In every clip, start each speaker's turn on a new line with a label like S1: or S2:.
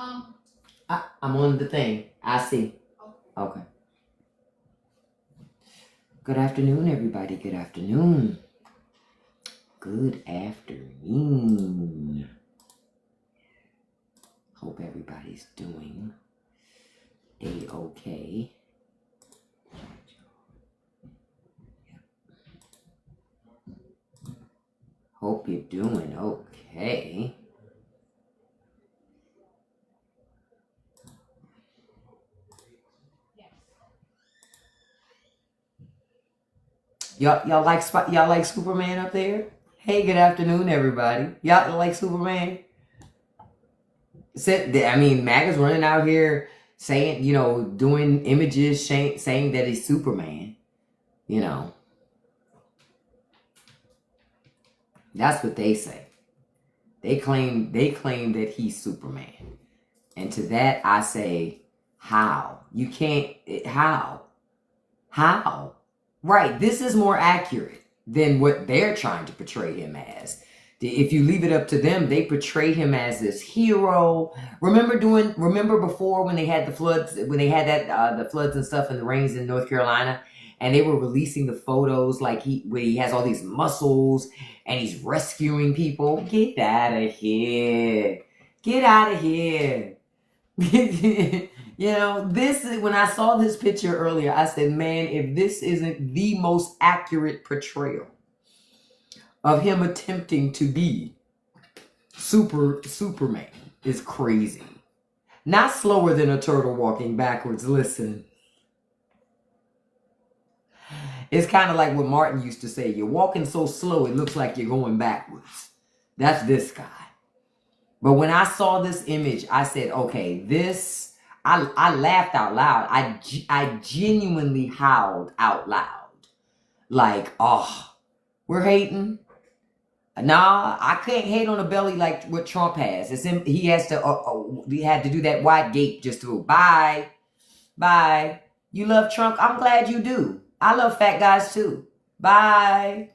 S1: I'm on the thing. I see. Okay. Good afternoon, everybody. Good afternoon. Good afternoon. Hope everybody's doing a-okay. Hope you're doing okay. Y'all like Superman up there? Hey, good afternoon, everybody. Y'all like Superman? I mean, MAGA's running out here saying, doing images saying that he's Superman. That's what they say. They claim that he's Superman. And to that I say, how? You can't, how? How? Right, this is more accurate than what they're trying to portray him as. If you leave it up to them, they portray him as this hero. Remember before when they had the floods, when they had the floods and stuff and the rains in North Carolina, and they were releasing the photos where he has all these muscles and he's rescuing people. Get out of here. Get out of here. This is when I saw this picture earlier, I said, man, if this isn't the most accurate portrayal of him attempting to be Superman, is crazy. Not slower than a turtle walking backwards. Listen. It's kind of like what Martin used to say. You're walking so slow, it looks like you're going backwards. That's this guy. But when I saw this image, I said, okay, I laughed out loud. I genuinely howled out loud. Like, oh, we're hating? Nah, I can't hate on a belly like what Trump has. He had to do that wide gape just to bye. You love Trump? I'm glad you do. I love fat guys too. Bye.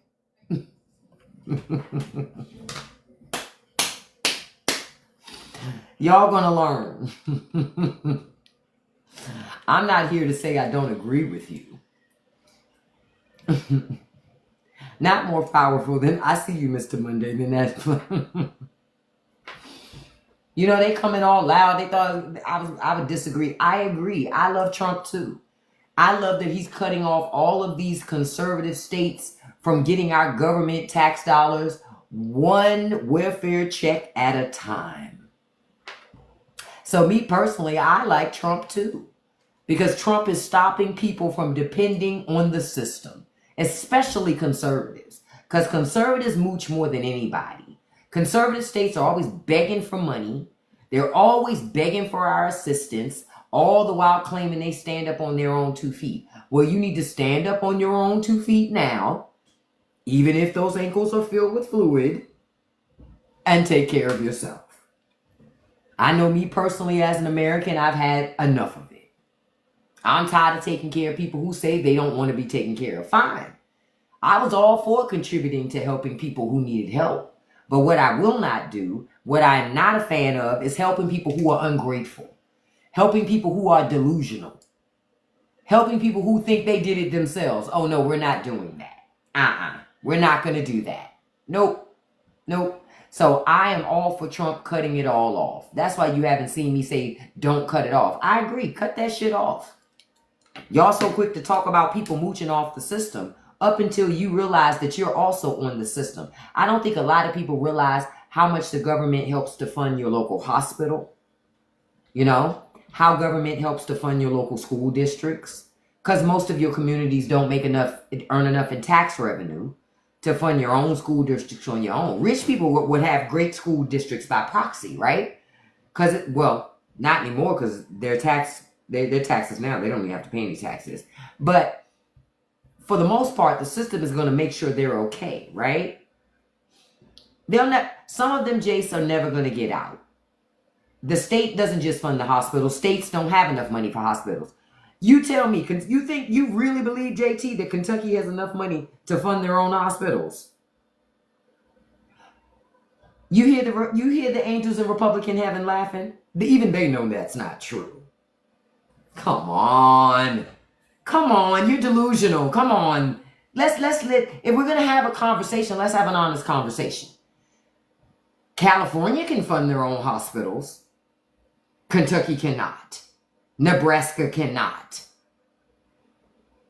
S1: Y'all gonna learn. I'm not here to say I don't agree with you. Not more powerful than I see you, Mr. Monday, than that. They come in all loud. They thought I would disagree. I agree. I love Trump too. I love that he's cutting off all of these conservative states from getting our government tax dollars one welfare check at a time. So me personally, I like Trump too, because Trump is stopping people from depending on the system, especially conservatives, because conservatives mooch more than anybody. Conservative states are always begging for money. They're always begging for our assistance, all the while claiming they stand up on their own 2 feet. Well, you need to stand up on your own 2 feet now, even if those ankles are filled with fluid, and take care of yourself. I know me personally as an American, I've had enough of it. I'm tired of taking care of people who say they don't want to be taken care of. Fine. I was all for contributing to helping people who needed help. But what I will not do, what I am not a fan of, is helping people who are ungrateful. Helping people who are delusional. Helping people who think they did it themselves. Oh, no, we're not doing that. We're not going to do that. Nope. So I am all for Trump cutting it all off. That's why you haven't seen me say, don't cut it off. I agree. Cut that shit off. Y'all so quick to talk about people mooching off the system up until you realize that you're also on the system. I don't think a lot of people realize how much the government helps to fund your local hospital. How government helps to fund your local school districts. Because most of your communities don't earn enough in tax revenue to fund your own school districts on your own. Rich people would have great school districts by proxy, right? Not anymore, because their taxes now, they don't even have to pay any taxes. But for the most part, the system is going to make sure they're okay, right? Some of them, Jace, are never going to get out. The state doesn't just fund the hospital. States don't have enough money for hospitals. You tell me, you really believe, JT, that Kentucky has enough money to fund their own hospitals? You hear the angels in Republican heaven laughing? Even they know that's not true. Come on. Come on. You're delusional. Come on. If we're going to have a conversation, let's have an honest conversation. California can fund their own hospitals. Kentucky cannot. Nebraska cannot.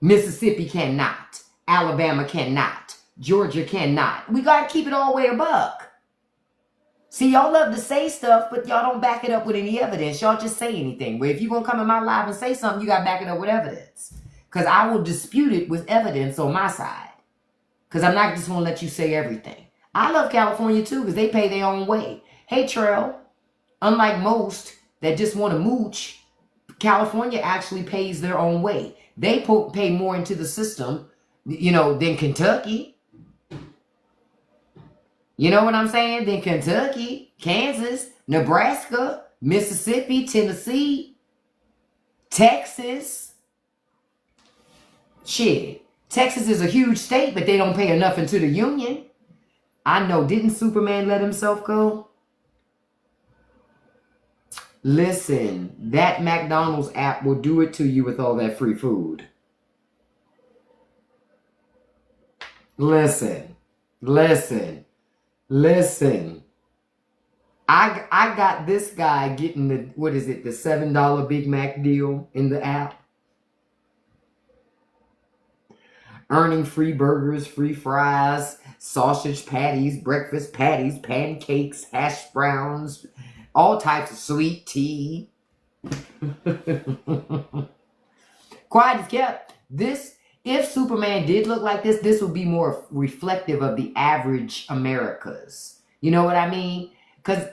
S1: Mississippi cannot. Alabama cannot. Georgia cannot. We got to keep it all the way a buck. See, y'all love to say stuff, but y'all don't back it up with any evidence. Y'all just say anything. But if you're going to come in my live and say something, you got to back it up with evidence. Because I will dispute it with evidence on my side. Because I'm not just going to let you say everything. I love California too because they pay their own way. Hey, Trell, unlike most that just want to mooch, California actually pays their own way. They pay more into the system, than Kentucky. You know what I'm saying? Than Kentucky, Kansas, Nebraska, Mississippi, Tennessee, Texas. Shit. Texas is a huge state, but they don't pay enough into the union. I know. Didn't Superman let himself go? Listen, that McDonald's app will do it to you with all that free food. Listen. I got this guy getting the $7 Big Mac deal in the app. Earning free burgers, free fries, sausage patties, breakfast patties, pancakes, hash browns, all types of sweet tea. Quiet as kept. If Superman did look like this would be more reflective of the average Americas. You know what I mean? Because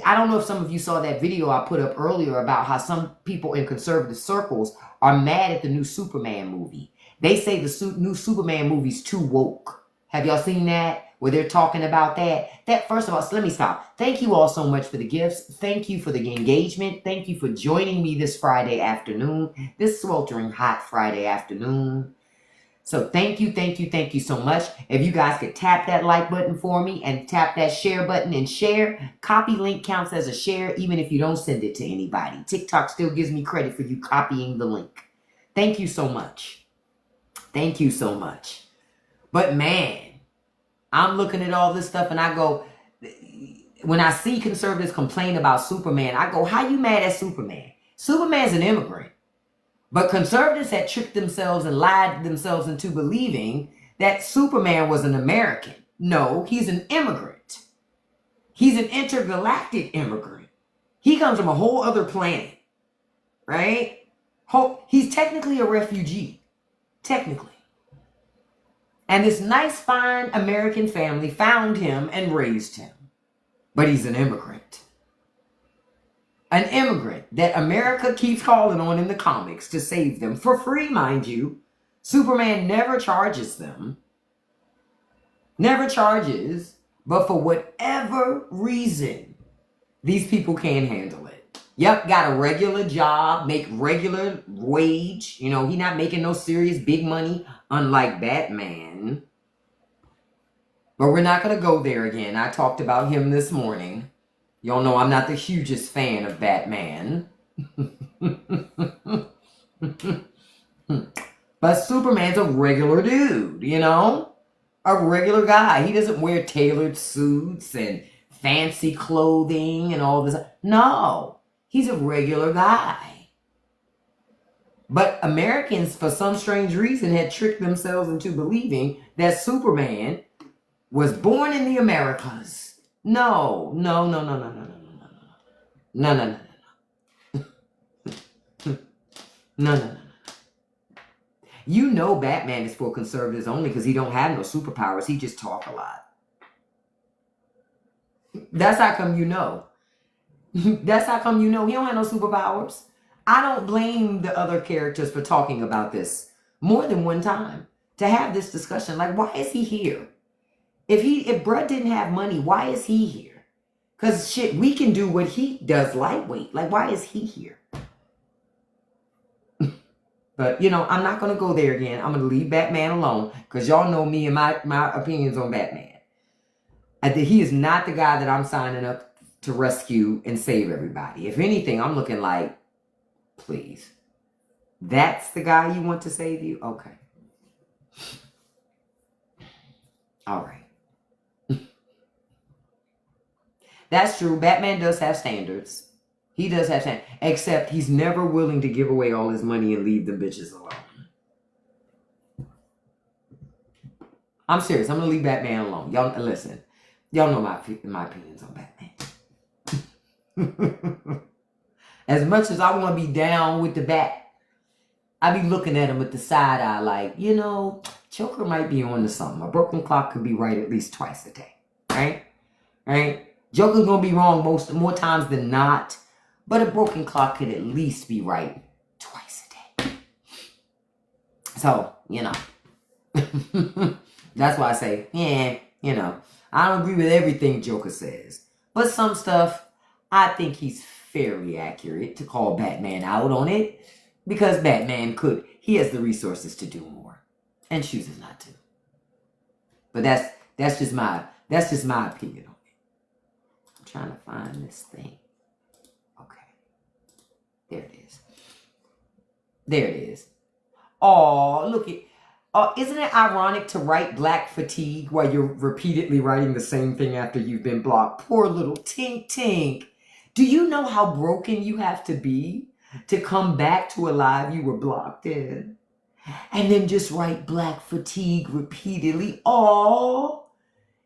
S1: I don't know if some of you saw that video I put up earlier about how some people in conservative circles are mad at the new Superman movie. They say the new Superman movie's too woke. Have y'all seen that? Where they're talking about that? First of all, so let me stop. Thank you all so much for the gifts. Thank you for the engagement. Thank you for joining me this Friday afternoon. This sweltering hot Friday afternoon. So thank you so much. If you guys could tap that like button for me and tap that share button and share. Copy link counts as a share even if you don't send it to anybody. TikTok still gives me credit for you copying the link. Thank you so much. Thank you so much. But man, I'm looking at all this stuff and I go, when I see conservatives complain about Superman, I go, how you mad at Superman? Superman's an immigrant. But conservatives had tricked themselves and lied themselves into believing that Superman was an American. No, he's an immigrant. He's an intergalactic immigrant. He comes from a whole other planet, right? He's technically a refugee. Technically. And this nice, fine American family found him and raised him. But he's an immigrant. An immigrant that America keeps calling on in the comics to save them. For free, mind you. Superman never charges them. Never charges. But for whatever reason, these people can't handle it. Yep, got a regular job, make regular wage. He not making no serious big money, unlike Batman. But we're not going to go there again. I talked about him this morning. Y'all know I'm not the hugest fan of Batman. But Superman's a regular dude, A regular guy. He doesn't wear tailored suits and fancy clothing and all this. No. He's a regular guy. But Americans, for some strange reason, had tricked themselves into believing that Superman was born in the Americas. No. You know Batman is for conservatives only because he don't have no superpowers. He just talk a lot. That's how come you know. That's how come you know he don't have no superpowers. I don't blame the other characters for talking about this more than one time to have this discussion. Like, why is he here? If Brud didn't have money, why is he here? Because shit, we can do what he does lightweight. Like, why is he here? But, I'm not going to go there again. I'm going to leave Batman alone because y'all know me and my opinions on Batman. He is not the guy that I'm signing up to rescue and save everybody. If anything, I'm looking like, please. That's the guy you want to save you? Okay. All right. That's true. Batman does have standards. He does have standards. Except he's never willing to give away all his money and leave the bitches alone. I'm serious. I'm going to leave Batman alone. Y'all, listen. Y'all know my opinions on Batman. As much as I want to be down with the Bat, I be looking at him with the side eye like, you know, Joker might be on to something. A broken clock could be right at least twice a day. Right? Right? Joker's going to be wrong more times than not. But a broken clock could at least be right twice a day. So, you know. That's why I say, yeah, you know. I don't agree with everything Joker says. But some stuff, I think he's fairly accurate to call Batman out on it. Because Batman he has the resources to do more. And chooses not to. But that's just my opinion on it. I'm trying to find this thing. Okay. There it is. There it is. Oh, look it. Isn't it ironic to write black fatigue while you're repeatedly writing the same thing after you've been blocked? Poor little Tink Tink. Do you know how broken you have to be to come back to a live you were blocked in? And then just write black fatigue repeatedly. Oh,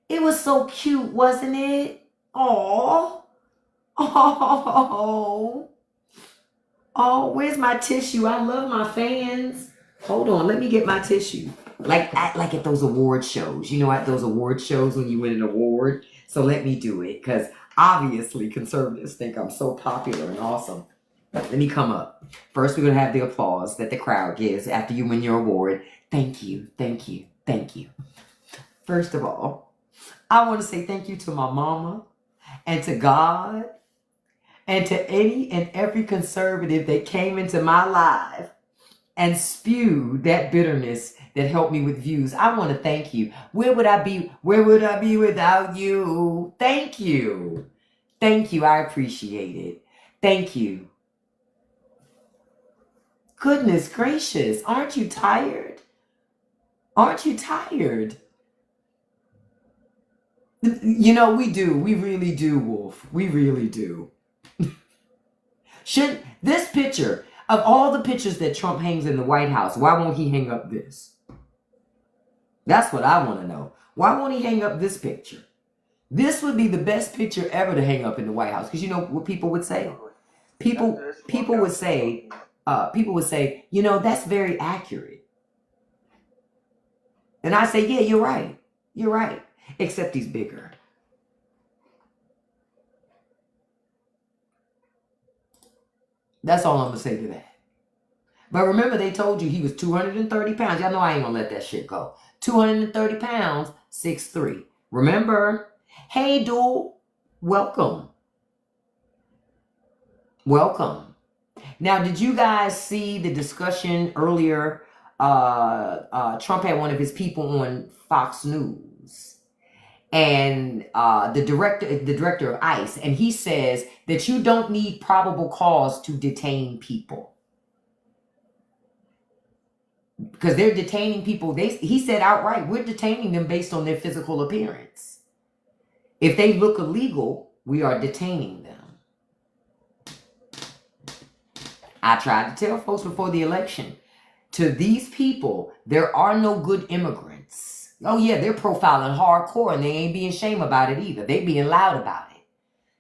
S1: it was so cute, wasn't it? Oh, oh, where's my tissue? I love my fans. Hold on, let me get my tissue. Like at those award shows. You know, at those award shows when you win an award. So let me do it. Because obviously conservatives think I'm so popular and awesome. Let me come up. First, we're going to have the applause that the crowd gives after you win your award. Thank you, thank you, thank you. First of all, I want to say thank you to my mama and to God and to any and every conservative that came into my life and spewed that bitterness that helped me with views. I want to thank you. Where would I be without you? Thank you. Thank you. I appreciate it. Thank you. Goodness gracious. Aren't you tired? Aren't you tired? You know, we do. We really do, Wolf. We really do. Should this picture, of all the pictures that Trump hangs in the White House, why won't he hang up this? That's what I want to know. Why won't he hang up this picture? This would be the best picture ever to hang up in the White House. Because you know what people would say? People would say, you know, that's very accurate. And I say, yeah, you're right. You're right. Except he's bigger. That's all I'm going to say to that. But remember, they told you he was 230 pounds. Y'all know I ain't going to let that shit go. 230 pounds, 6'3". Remember? Hey, dude. Welcome. Welcome. Now, did you guys see the discussion earlier? Trump had one of his people on Fox News. And the director of ICE, and he says that you don't need probable cause to detain people. Because they're detaining people. He said outright, we're detaining them based on their physical appearance. If they look illegal, we are detaining them. I tried to tell folks before the election, to these people, there are no good immigrants. Oh yeah, they're profiling hardcore and they ain't being shame about it either. They being loud about it.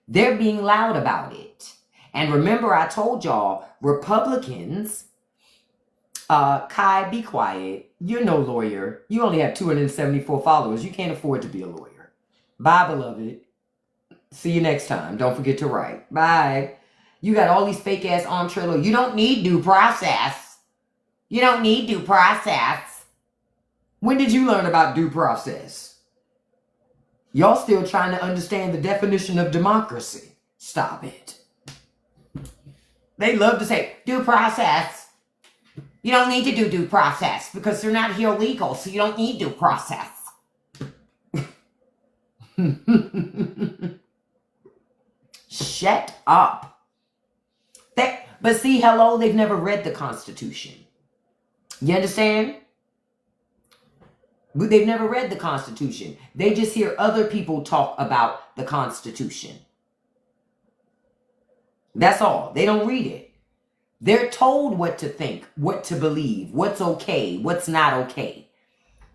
S1: They're being loud about it. And remember, I told y'all, Republicans, Kai, be quiet. You're no lawyer. You only have 274 followers. You can't afford to be a lawyer. Bye, beloved. See you next time. Don't forget to write. Bye. You got all these fake ass arm trailer. You don't need due process. You don't need due process. When did you learn about due process? Y'all still trying to understand the definition of democracy. Stop it. They love to say due process. You don't need to do due process because they're not here legal, so you don't need due process. Shut up. But see, hello, they've never read the Constitution. You understand? But they've never read the Constitution. They just hear other people talk about the Constitution. That's all. They don't read it. They're told what to think, what to believe, what's okay, what's not okay.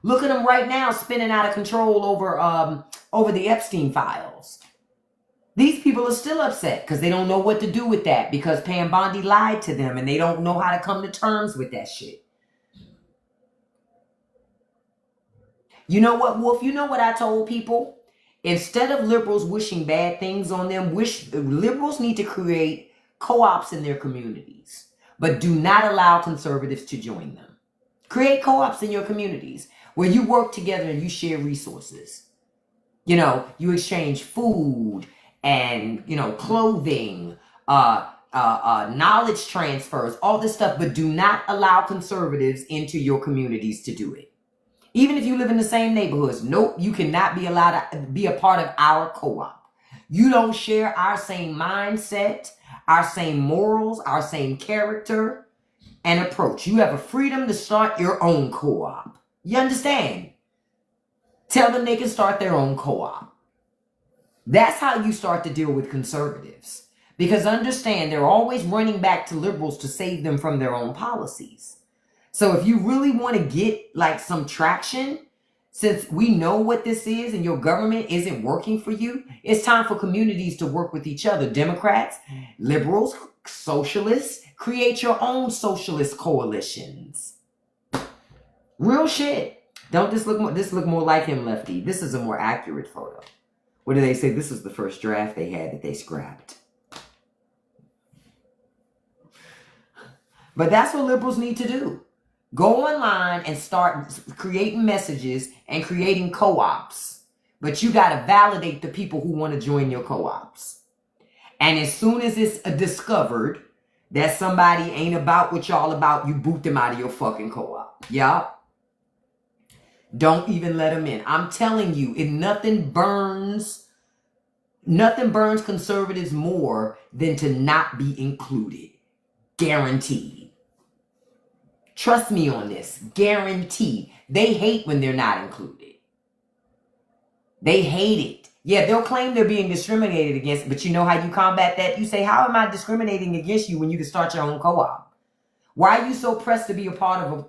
S1: Look at them right now spinning out of control over the Epstein files. These people are still upset because they don't know what to do with that, because Pam Bondi lied to them and they don't know how to come to terms with that shit. You know what, Wolf? You know what I told people? Instead of liberals wishing bad things on them, liberals need to create co-ops in their communities, but do not allow conservatives to join them. Create co-ops in your communities where you work together and you share resources. You know, you exchange food and, you know, clothing, knowledge transfers, all this stuff, but do not allow conservatives into your communities to do it. Even if you live in the same neighborhoods, nope, you cannot be allowed to be a part of our co-op. You don't share our same mindset, our same morals, our same character and approach. You have a freedom to start your own co-op. You understand? Tell them they can start their own co-op. That's how you start to deal with conservatives. Because understand, they're always running back to liberals to save them from their own policies. So if you really want to get like some traction, since we know what this is and your government isn't working for you, it's time for communities to work with each other. Democrats, liberals, socialists, create your own socialist coalitions. Real shit. Don't this look more like him, Lefty? This is a more accurate photo. What do they say? This was the first draft they had that they scrapped. But that's what liberals need to do. Go online and start creating messages and creating co-ops. But you got to validate the people who want to join your co-ops. And as soon as it's discovered that somebody ain't about what y'all about, you boot them out of your fucking co-op. Yup. Don't even let them in. I'm telling you, nothing burns conservatives more than to not be included. Guaranteed. Trust me on this. Guaranteed. They hate when they're not included. They hate it. Yeah, they'll claim they're being discriminated against, but you know how you combat that? You say, how am I discriminating against you when you can start your own co-op? Why are you so pressed to be a part of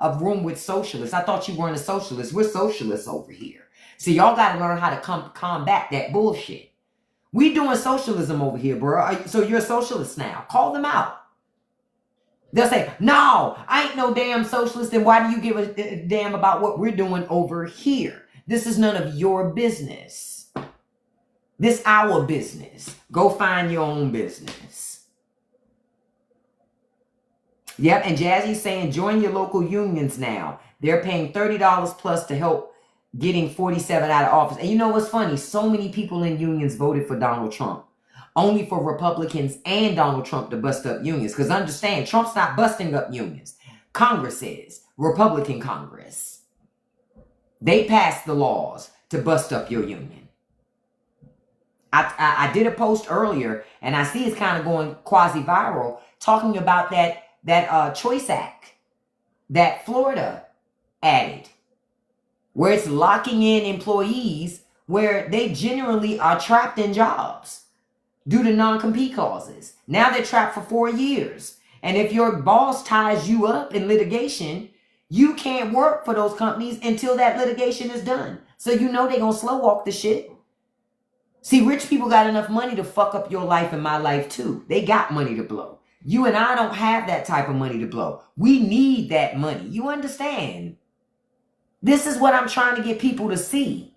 S1: a room with socialists? I thought you weren't a socialist. We're socialists over here. So y'all got to learn how to combat that bullshit. We doing socialism over here, bro. So you're a socialist now. Call them out. They'll say, no, I ain't no damn socialist. Then why do you give a damn about what we're doing over here? This is none of your business. This our business. Go find your own business. Yep, and Jazzy's saying, join your local unions now. They're paying $30 plus to help getting 47 out of office. And you know what's funny? So many people in unions voted for Donald Trump. Only for Republicans and Donald Trump to bust up unions. Because understand, Trump's not busting up unions. Congress is. Republican Congress. They passed the laws to bust up your union. I did a post earlier, and I see it's kind of going quasi-viral, talking about that Choice Act that Florida added, where it's locking in employees where they generally are trapped in jobs due to non-compete clauses. Now they're trapped for 4 years. And if your boss ties you up in litigation, you can't work for those companies until that litigation is done. So you know they're going to slow walk the shit. See, rich people got enough money to fuck up your life and my life too. They got money to blow. You and I don't have that type of money to blow. We need that money. You understand? This is what I'm trying to get people to see.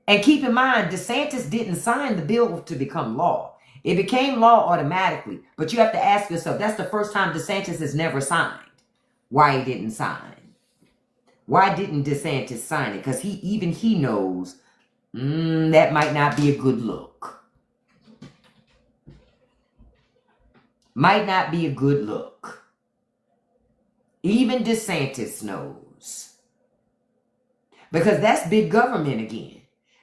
S1: And keep in mind, DeSantis didn't sign the bill to become law. It became law automatically. But you have to ask yourself, that's the first time DeSantis has never signed. Why he didn't sign? Why didn't DeSantis sign it? Because he knows that might not be a good look. Might not be a good look. Even DeSantis knows. Because that's big government again.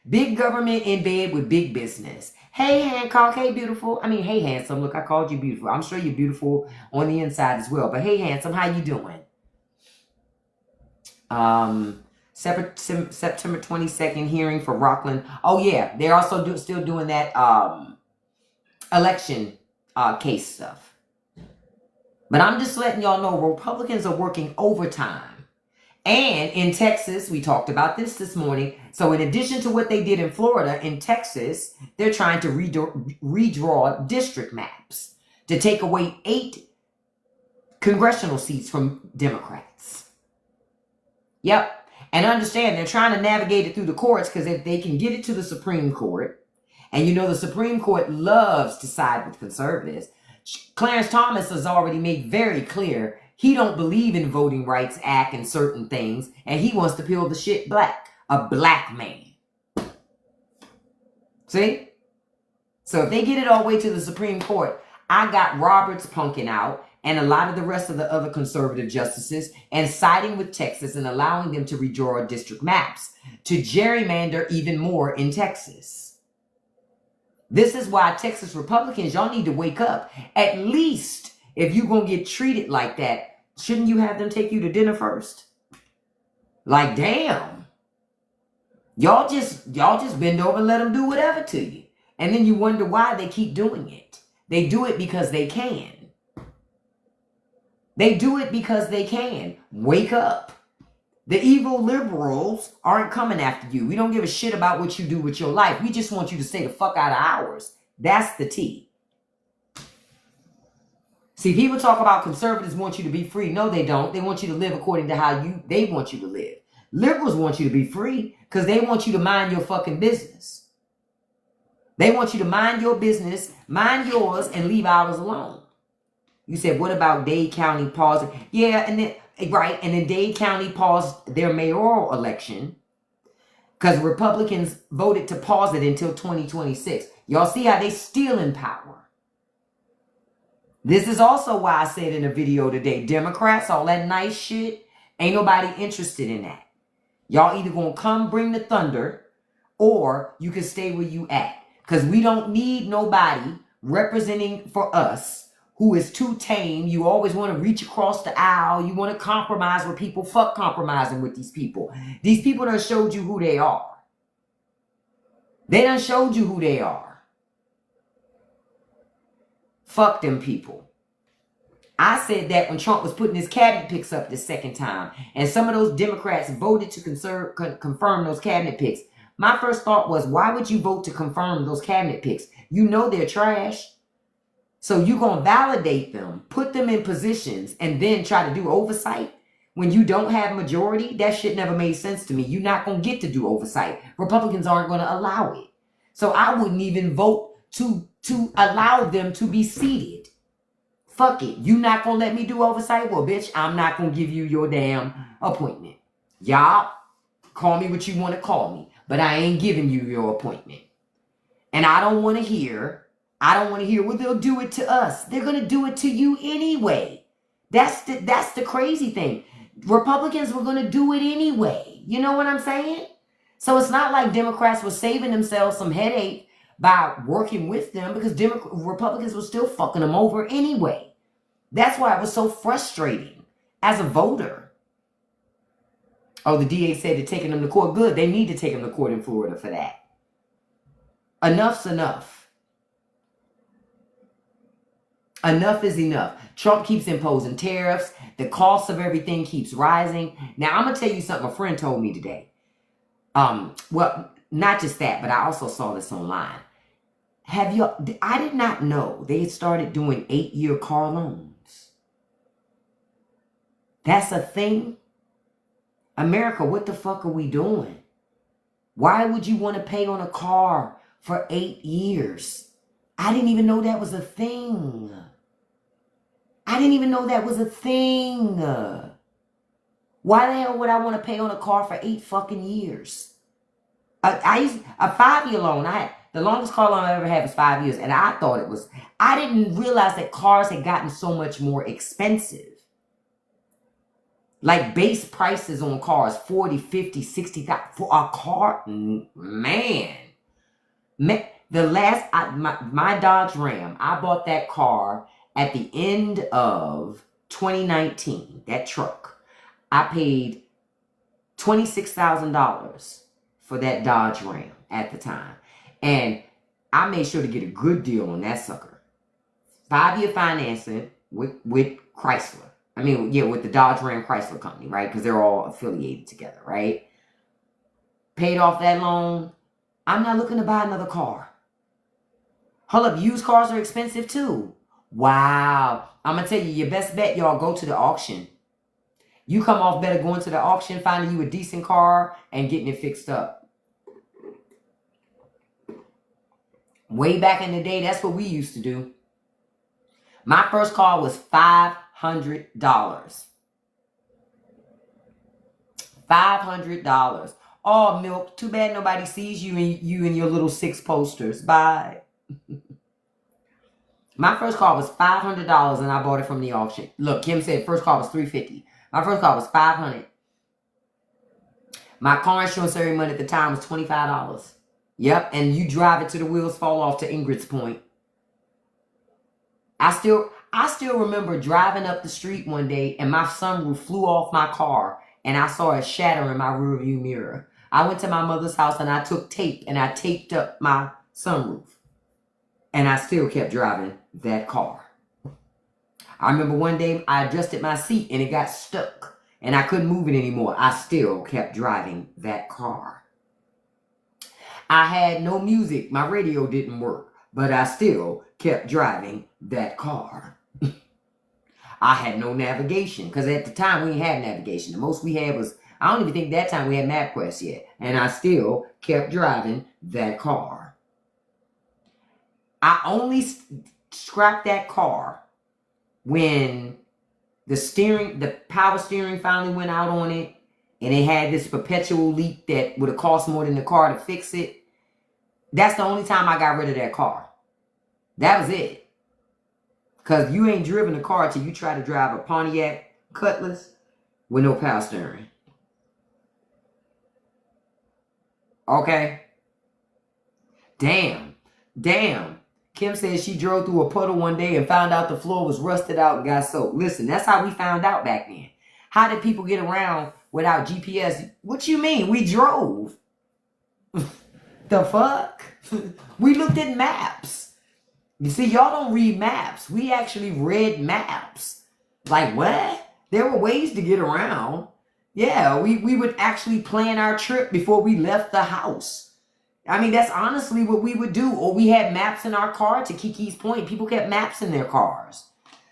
S1: Big government in bed with big business. Hey, Hancock. Hey, beautiful. I mean, hey, handsome. Look, I called you beautiful. I'm sure you're beautiful on the inside as well. But hey, handsome, how you doing? September 22nd hearing for Rockland. Oh, yeah. They're also still doing that election case stuff. But I'm just letting y'all know Republicans are working overtime. And in Texas, we talked about this morning. So in addition to what they did in Florida, in Texas, they're trying to redraw district maps to take away 8 congressional seats from Democrats. Yep. And understand, they're trying to navigate it through the courts, because if they can get it to the Supreme Court, and you know the Supreme Court loves to side with conservatives, Clarence Thomas has already made very clear he don't believe in Voting Rights Act and certain things, and he wants to peel the shit black. A black man. See? So if they get it all the way to the Supreme Court, I got Roberts punking out and a lot of the rest of the other conservative justices and siding with Texas and allowing them to redraw district maps to gerrymander even more in Texas. This is why Texas Republicans, y'all need to wake up. At least if you're going to get treated like that, shouldn't you have them take you to dinner first? Like, damn. Y'all just bend over and let them do whatever to you. And then you wonder why they keep doing it. They do it because they can. They do it because they can. Wake up. The evil liberals aren't coming after you. We don't give a shit about what you do with your life. We just want you to stay the fuck out of ours. That's the tea. See, people talk about conservatives want you to be free. No, they don't. They want you to live according to how they want you to live. Liberals want you to be free because they want you to mind your fucking business. They want you to mind your business, mind yours, and leave ours alone. You said, what about Dade County pausing? Yeah, and then, right, and then Dade County paused their mayoral election because Republicans voted to pause it until 2026. Y'all see how they still in power. This is also why I said in a video today, Democrats, all that nice shit, ain't nobody interested in that. Y'all either gonna come bring the thunder or you can stay where you at. Because we don't need nobody representing for us who is too tame. You always want to reach across the aisle. You want to compromise with people. Fuck compromising with these people. These people done showed you who they are. They done showed you who they are. Fuck them people. I said that when Trump was putting his cabinet picks up the second time, and some of those Democrats voted to confirm those cabinet picks. My first thought was, why would you vote to confirm those cabinet picks? You know they're trash. So you're going to validate them, put them in positions, and then try to do oversight when you don't have majority? That shit never made sense to me. You're not going to get to do oversight. Republicans aren't going to allow it. So I wouldn't even vote to allow them to be seated. Fuck it. You not going to let me do oversight? Well, bitch, I'm not going to give you your damn appointment. Y'all, call me what you want to call me, but I ain't giving you your appointment. And I don't want to hear, well, they'll do it to us. They're going to do it to you anyway. That's the crazy thing. Republicans were going to do it anyway. You know what I'm saying? So it's not like Democrats were saving themselves some headache by working with them, because Republicans were still fucking them over anyway. That's why it was so frustrating as a voter. Oh, the DA said they're taking them to court. Good. They need to take them to court in Florida for that. Enough's enough. Enough is enough. Trump keeps imposing tariffs. The cost of everything keeps rising. Now, I'm going to tell you something a friend told me today. Well, not just that, but I also saw this online. I did not know they had started doing 8-year car loans. That's a thing. America, what the fuck are we doing? Why would you want to pay on a car for 8 years? I didn't even know that was a thing. I didn't even know that was a thing. Why the hell would I want to pay on a car for 8 fucking years? A 5-year loan. The longest car loan I ever had was 5 years. And I didn't realize that cars had gotten so much more expensive. Like base prices on cars, 40, 50, 60,000 for a car. Man. The last, my Dodge Ram, I bought that car at the end of 2019, that truck. I paid $26,000 for that Dodge Ram at the time. And I made sure to get a good deal on that sucker. 5-year financing with Chrysler. I mean, yeah, with the Dodge Ram Chrysler company, right? Because they're all affiliated together, right? Paid off that loan. I'm not looking to buy another car. Hold up, used cars are expensive too. Wow. I'm going to tell you, your best bet, y'all, go to the auction. You come off better going to the auction, finding you a decent car, and getting it fixed up. Way back in the day, that's what we used to do. My first car was $500. $500. Oh, Milk, too bad nobody sees you and your little 6 posters. Bye. My first car was $500 and I bought it from the auction. Look, Kim said first car was $350. My first car was $500. My car insurance every month at the time was $25. Yep, and you drive it till the wheels fall off, to Ingrid's point. I still remember driving up the street one day and my sunroof flew off my car and I saw it shatter in my rearview mirror. I went to my mother's house and I took tape and I taped up my sunroof. And I still kept driving that car. I remember one day I adjusted my seat and it got stuck and I couldn't move it anymore. I still kept driving that car. I had no music. My radio didn't work, but I still kept driving that car. I had no navigation because at the time we didn't have navigation. The most we had was, I don't even think that time we had MapQuest yet. And I still kept driving that car. I only scrapped that car when the power steering finally went out on it and it had this perpetual leak that would have cost more than the car to fix it. That's the only time I got rid of that car. That was it. Because you ain't driven a car till you try to drive a Pontiac Cutlass with no power steering. Okay? Damn. Kim says she drove through a puddle one day and found out the floor was rusted out and got soaked. Listen, that's how we found out back then. How did people get around without GPS? What you mean? We drove. The fuck? We looked at maps. You see, y'all don't read maps. We actually read maps. Like, what? There were ways to get around. Yeah, we would actually plan our trip before we left the house. I mean, that's honestly what we would do. Or we had maps in our car. To Kiki's point, people kept maps in their cars.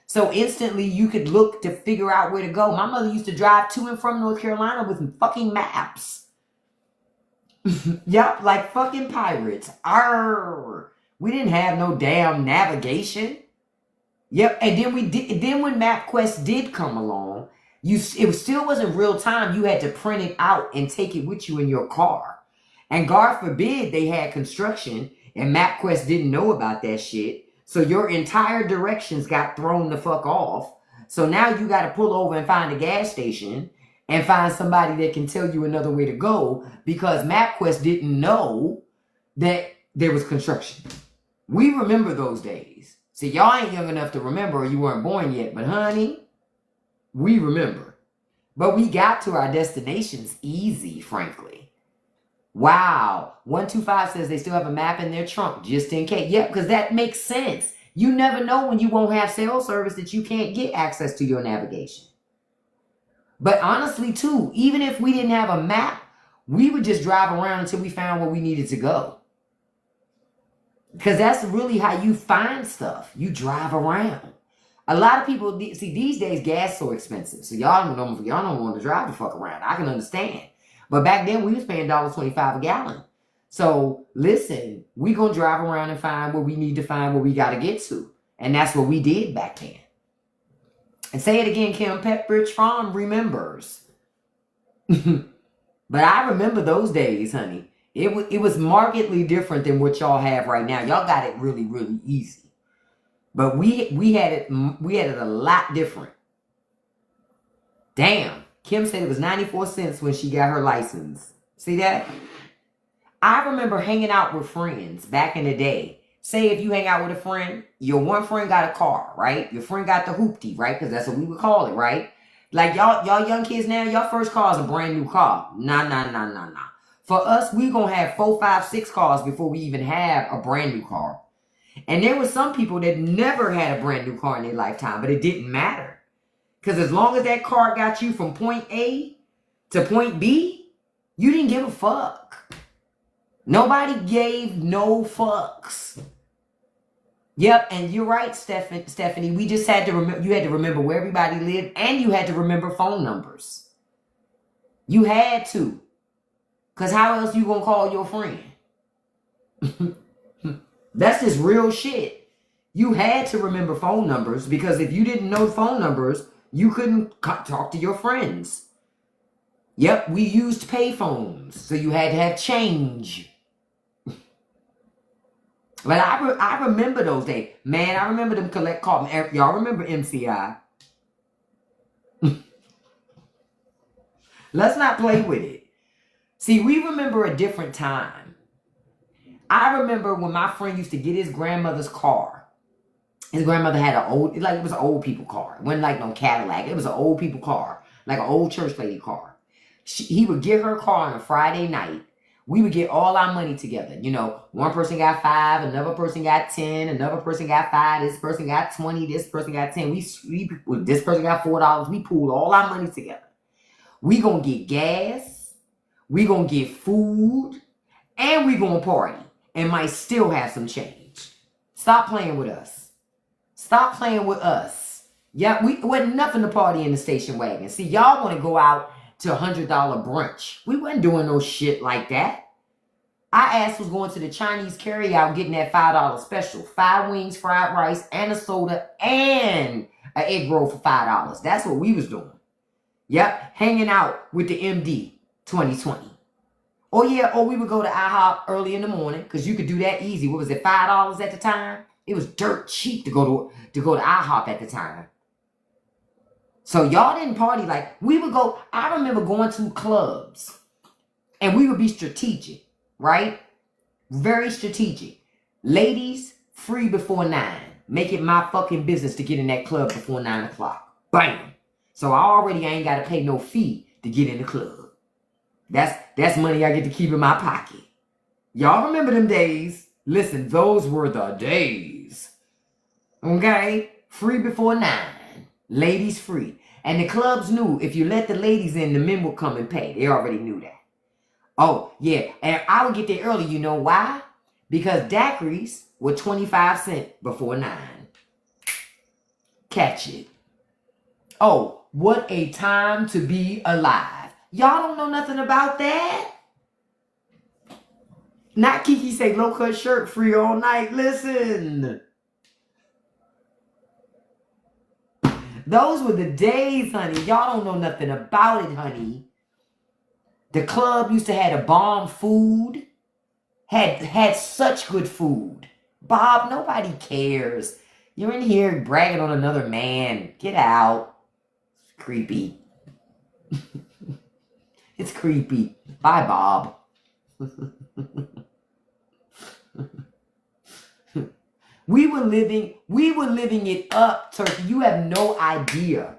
S1: So instantly you could look to figure out where to go. My mother used to drive to and from North Carolina with fucking maps. Yup, like fucking pirates. Arr. We didn't have no damn navigation. Yep, and then when MapQuest did come along, it still wasn't real time. You had to print it out and take it with you in your car. And God forbid they had construction and MapQuest didn't know about that shit. So your entire directions got thrown the fuck off. So now you got to pull over and find a gas station and find somebody that can tell you another way to go because MapQuest didn't know that there was construction. We remember those days. See, y'all ain't young enough to remember or you weren't born yet. But honey, we remember. But we got to our destinations easy, frankly. Wow. 125 says they still have a map in their trunk just in case. Yep, because that makes sense. You never know when you won't have cell service that you can't get access to your navigation. But honestly, too, even if we didn't have a map, we would just drive around until we found where we needed to go. Because that's really how you find stuff. You drive around. A lot of people, see, these days gas is so expensive. So y'all don't want to drive the fuck around. I can understand. But back then, we was paying $1.25 a gallon. So listen, we going to drive around and find what we need to find, what we got to get to. And that's what we did back then. And say it again, Kim, Pepperidge Farm remembers. But I remember those days, honey. It was markedly different than what y'all have right now. Y'all got it really, really easy. But we had it a lot different. Damn. Kim said it was 94 cents when she got her license. See that? I remember hanging out with friends back in the day. Say if you hang out with a friend, your one friend got a car, right? Your friend got the hoopty, right? Because that's what we would call it, right? Like y'all young kids now, your first car is a brand new car. Nah. For us, we gonna have 4, 5, 6 cars before we even have a brand new car. And there were some people that never had a brand new car in their lifetime, but it didn't matter. Because as long as that car got you from point A to point B, you didn't give a fuck. Nobody gave no fucks. Yep, and you're right, Stephanie. We just had to remember. You had to remember where everybody lived, and you had to remember phone numbers. You had to, cause how else you gonna call your friend? That's just real shit. You had to remember phone numbers because if you didn't know phone numbers, you couldn't talk to your friends. Yep, we used payphones, so you had to have change. But I remember those days. Man, I remember them collect calls. Y'all remember MCI? Let's not play with it. See, we remember a different time. I remember when my friend used to get his grandmother's car. His grandmother had an old, like it was an old people car. It wasn't like no Cadillac. It was an old people car. Like an old church lady car. He would get her car on a Friday night. We would get all our money together. You know, one person got 5, another person got 10, another person got 5, this person got 20, this person got 10. This person got $4. We pooled all our money together. We gonna get gas, we gonna get food, and we gonna party. And might still have some change. Stop playing with us. Stop playing with us. Yeah, we wasn't nothing to party in the station wagon. See, y'all want to go out to $100 brunch. We wasn't doing no shit like that. Our ass was going to the Chinese carryout getting that $5 special. 5 wings, fried rice, and a soda, and an egg roll for $5. That's what we was doing. Yep, hanging out with the MD 2020. Oh yeah, or we would go to IHOP early in the morning, because you could do that easy. What was it, $5 at the time? It was dirt cheap to go to IHOP at the time. So y'all didn't party like we would go. I remember going to clubs and we would be strategic, right? Very strategic. Ladies, free before 9. Make it my fucking business to get in that club before 9 o'clock. Bam. So I ain't got to pay no fee to get in the club. That's money I get to keep in my pocket. Y'all remember them days? Listen, those were the days. Okay? Free before 9. Ladies free. And the clubs knew if you let the ladies in, the men would come and pay. They already knew that. Oh, yeah. And I would get there early. You know why? Because daiquiris were 25 cents before 9. Catch it. Oh, what a time to be alive. Y'all don't know nothing about that? Not Kiki say low cut shirt free all night. Listen. Those were the days, honey. Y'all don't know nothing about it, honey. The club used to have a bomb food. Had such good food. Bob, nobody cares. You're in here bragging on another man. Get out. It's creepy. It's creepy. Bye, Bob. We were living it up, Turkey. You have no idea.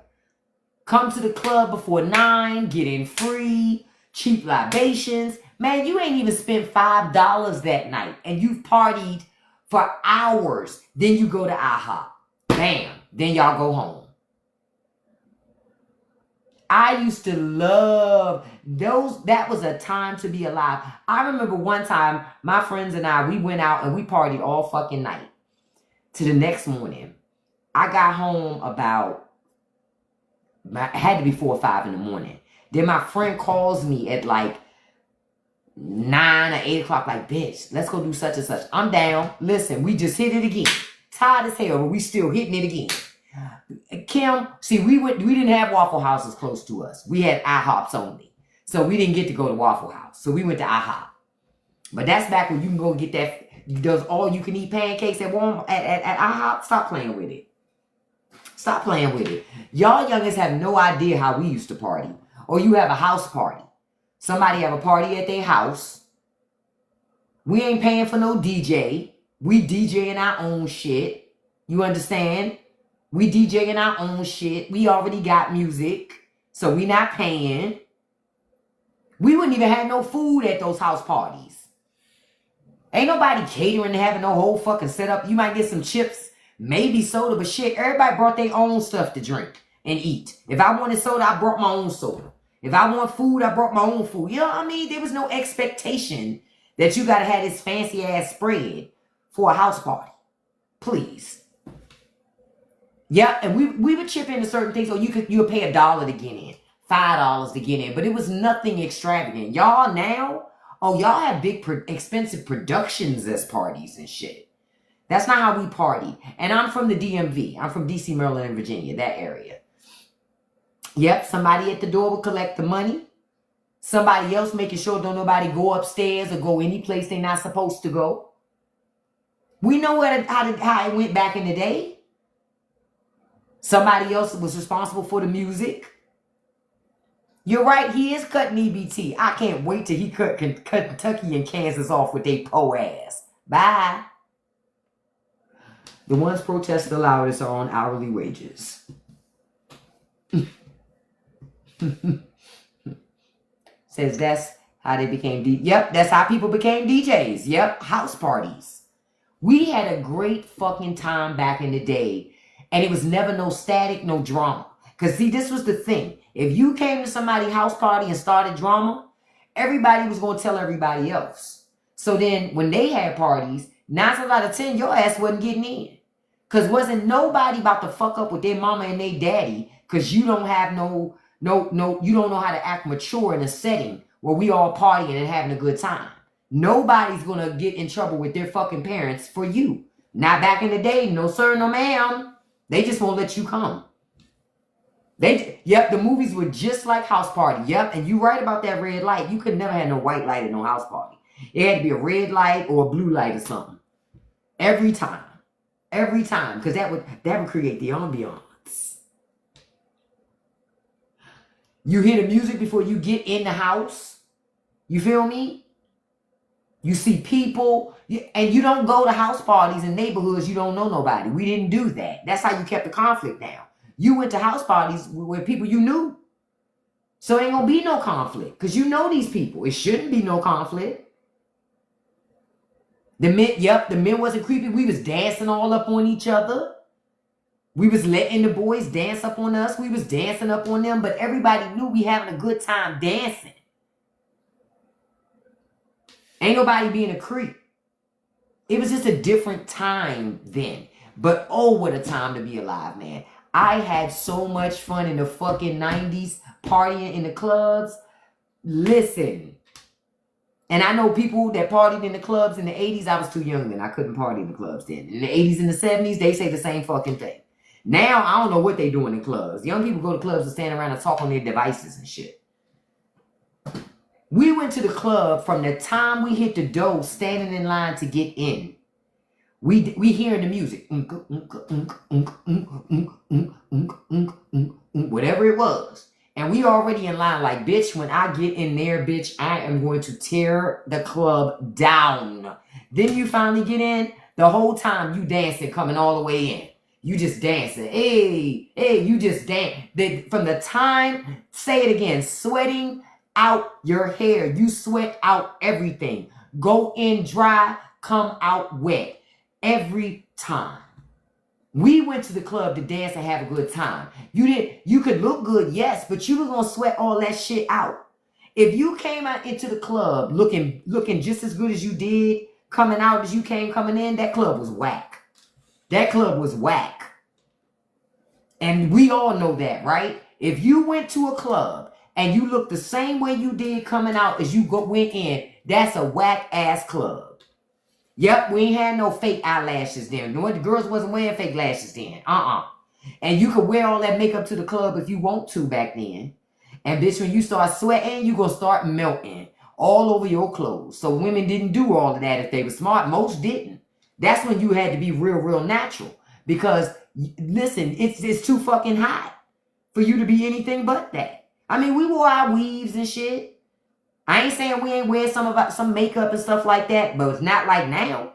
S1: Come to the club before 9, get in free, cheap libations. Man, you ain't even spent $5 that night, and you've partied for hours. Then you go to IHOP. Bam. Then y'all go home. I used to love those. That was a time to be alive. I remember one time, my friends and I, we went out and we partied all fucking night. To the next morning, I got home it had to be 4 or 5 in the morning. Then my friend calls me at like 9 or 8 o'clock, like, bitch, let's go do such and such. I'm down. Listen, we just hit it again. Tired as hell, but we still hitting it again. Kim, see, we didn't have Waffle Houses close to us. We had IHOPs only. So we didn't get to go to Waffle House. So we went to IHOP. But that's back when you can go get that. Does all you can eat pancakes at Walmart at IHOP? Stop playing with it. Stop playing with it. Y'all youngins have no idea how we used to party. Or you have a house party. Somebody have a party at their house. We ain't paying for no DJ. We DJing our own shit. You understand? We DJing our own shit. We already got music. So we not paying. We wouldn't even have no food at those house parties. Ain't nobody catering and having no whole fucking setup. You might get some chips, maybe soda, but shit, everybody brought their own stuff to drink and eat. If I wanted soda, I brought my own soda. If I want food, I brought my own food. You know what I mean? There was no expectation that you got to have this fancy ass spread for a house party. Please. Yeah, and we would chip into certain things, or you would pay $1 to get in, $5 to get in, but it was nothing extravagant. Y'all now, oh, y'all have big, expensive productions as parties and shit. That's not how we party. And I'm from the DMV. I'm from DC, Maryland, and Virginia, that area. Yep, somebody at the door would collect the money. Somebody else making sure don't nobody go upstairs or go any place they're not supposed to go. We know how it went back in the day. Somebody else was responsible for the music. You're right, he is cutting EBT. I can't wait till he cut Kentucky and Kansas off with their po ass. Bye. The ones protesting the loudest are on hourly wages. Says that's how they became Yep, that's how people became DJs. Yep, house parties. We had a great fucking time back in the day. And it was never no static, no drama. Because see, this was the thing. If you came to somebody's house party and started drama, everybody was going to tell everybody else. So then when they had parties, 9 times out of 10, your ass wasn't getting in. Because wasn't nobody about to fuck up with their mama and their daddy because you don't have you don't know how to act mature in a setting where we all partying and having a good time. Nobody's going to get in trouble with their fucking parents for you. Not back in the day. No sir, no ma'am. They just won't let you come. Yep, the movies were just like house party. Yep, and you right about that red light. You could never have no white light at no house party. It had to be a red light or a blue light or something. Every time. Every time. Because that would create the ambiance. You hear the music before you get in the house. You feel me? You see people, and you don't go to house parties in neighborhoods you don't know nobody. We didn't do that. That's how you kept the conflict down. You went to house parties with people you knew. So ain't gonna be no conflict because you know these people. It shouldn't be no conflict. The men wasn't creepy. We was dancing all up on each other. We was letting the boys dance up on us. We was dancing up on them, but everybody knew we having a good time dancing. Ain't nobody being a creep. It was just a different time then. But oh, what a time to be alive, man. I had so much fun in the fucking 90s partying in the clubs. Listen. And I know people that partied in the clubs in the 80s. I was too young then. I couldn't party in the clubs then. In the 80s and the 70s, they say the same fucking thing. Now, I don't know what they doing in clubs. Young people go to clubs and stand around and talk on their devices and shit. We went to the club from the time we hit the door, standing in line to get in. We hearing the music. Whatever it was. And we already in line like, bitch, when I get in there, bitch, I am going to tear the club down. Then you finally get in. The whole time you dancing, coming all the way in. You just dancing. Hey, you just dance. From the time, say it again, sweating out your hair. You sweat out everything. Go in dry, come out wet. Every time. We went to the club to dance and have a good time. You could look good, yes, but you were gonna sweat all that shit out. If you came out into the club looking just as good as you did, coming out as you came coming in, that club was whack. That club was whack. And we all know that, right? If you went to a club and you looked the same way you did coming out as you went in, that's a whack ass club. Yep, we ain't had no fake eyelashes then. The girls wasn't wearing fake lashes then. And you could wear all that makeup to the club if you want to back then. And bitch, when you start sweating, you gonna start melting all over your clothes. So women didn't do all of that if they were smart. Most didn't. That's when you had to be real natural. Because, listen, it's too fucking hot for you to be anything but that. I mean, we wore our weaves and shit. I ain't saying we ain't wear some makeup and stuff like that, but it's not like now.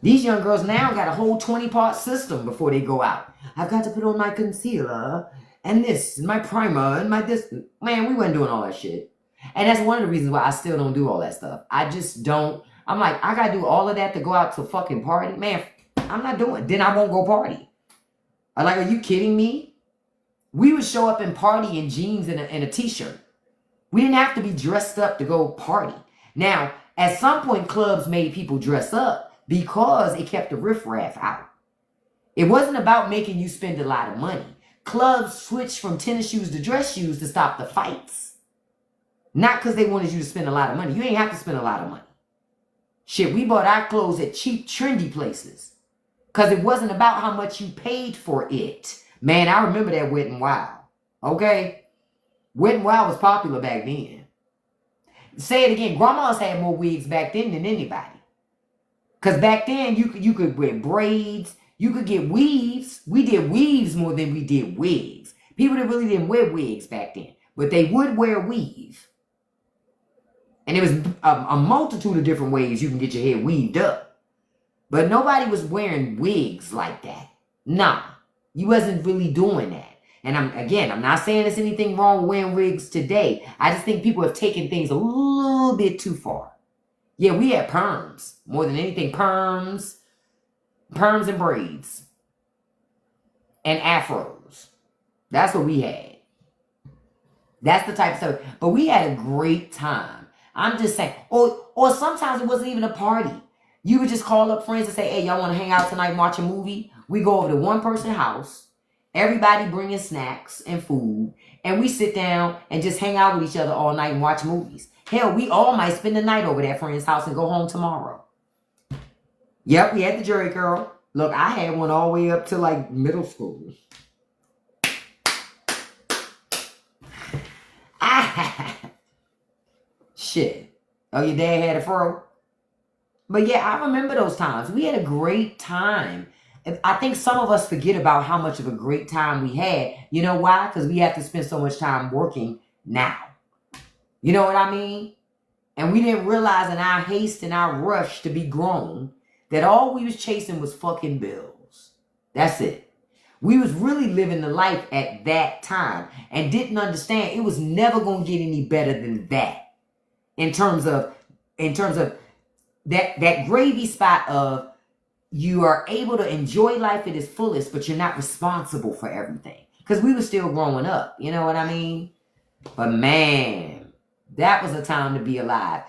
S1: These young girls now got a whole 20-part system before they go out. I've got to put on my concealer and this, and my primer, and my this. Man, we wasn't doing all that shit. And that's one of the reasons why I still don't do all that stuff. I just don't. I'm like, I got to do all of that to go out to fucking party? Man, I'm not doing it. Then I won't go party. I'm like, are you kidding me? We would show up and party in jeans and a t-shirt. We didn't have to be dressed up to go party. Now, at some point, clubs made people dress up because it kept the riffraff out. It wasn't about making you spend a lot of money. Clubs switched from tennis shoes to dress shoes to stop the fights. Not because they wanted you to spend a lot of money. You ain't have to spend a lot of money. Shit, we bought our clothes at cheap, trendy places. Because it wasn't about how much you paid for it. Man, I remember that Wet n Wild. Okay? Wet n Wild was popular back then. Say it again. Grandmas had more wigs back then than anybody. Because back then, you could wear braids. You could get weaves. We did weaves more than we did wigs. People that really didn't wear wigs back then. But they would wear weave. And there was a multitude of different ways you can get your hair weaved up. But nobody was wearing wigs like that. Nah. You wasn't really doing that. And I'm not saying there's anything wrong with wearing wigs today. I just think people have taken things a little bit too far. Yeah, we had perms. More than anything, perms and braids. And afros. That's what we had. That's the type of stuff. But we had a great time. I'm just saying. Or sometimes it wasn't even a party. You would just call up friends and say, hey, y'all want to hang out tonight and watch a movie? We go over to one person's house. Everybody bringing snacks and food. And we sit down and just hang out with each other all night and watch movies. Hell, we all might spend the night over that friend's house and go home tomorrow. Yep, we had the Jerry curl. Look, I had one all the way up to like middle school. Shit. Oh, your dad had a fro? But yeah, I remember those times. We had a great time. I think some of us forget about how much of a great time we had. You know why? Because we have to spend so much time working now. You know what I mean? And we didn't realize in our haste and our rush to be grown that all we was chasing was fucking bills. That's it. We was really living the life at that time and didn't understand it was never going to get any better than that. In terms of that gravy spot of you are able to enjoy life at its fullest, but you're not responsible for everything. Because we were still growing up. You know what I mean? But man, that was a time to be alive.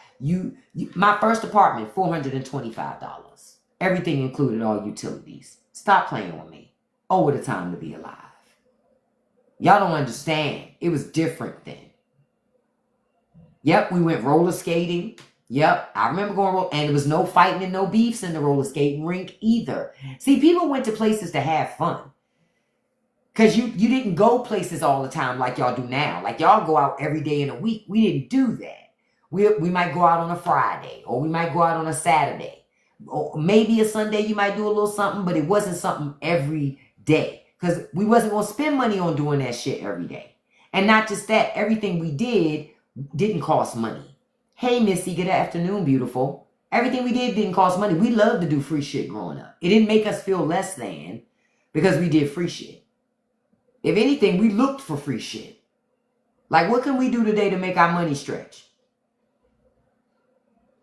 S1: My first apartment, $425. Everything included, all utilities. Stop playing with me. Oh, what a time to be alive. Y'all don't understand. It was different then. Yep, we went roller skating. Yep, I remember going and there was no fighting and no beefs in the roller skating rink either. See, people went to places to have fun. Because you didn't go places all the time like y'all do now. Like y'all go out every day in a week. We didn't do that. We might go out on a Friday or we might go out on a Saturday. Or maybe a Sunday you might do a little something, but it wasn't something every day. Because we wasn't going to spend money on doing that shit every day. And not just that, everything we didn't cost money. Hey, Missy, good afternoon, beautiful. Everything we didn't cost money. We loved to do free shit growing up. It didn't make us feel less than because we did free shit. If anything, we looked for free shit. Like, what can we do today to make our money stretch?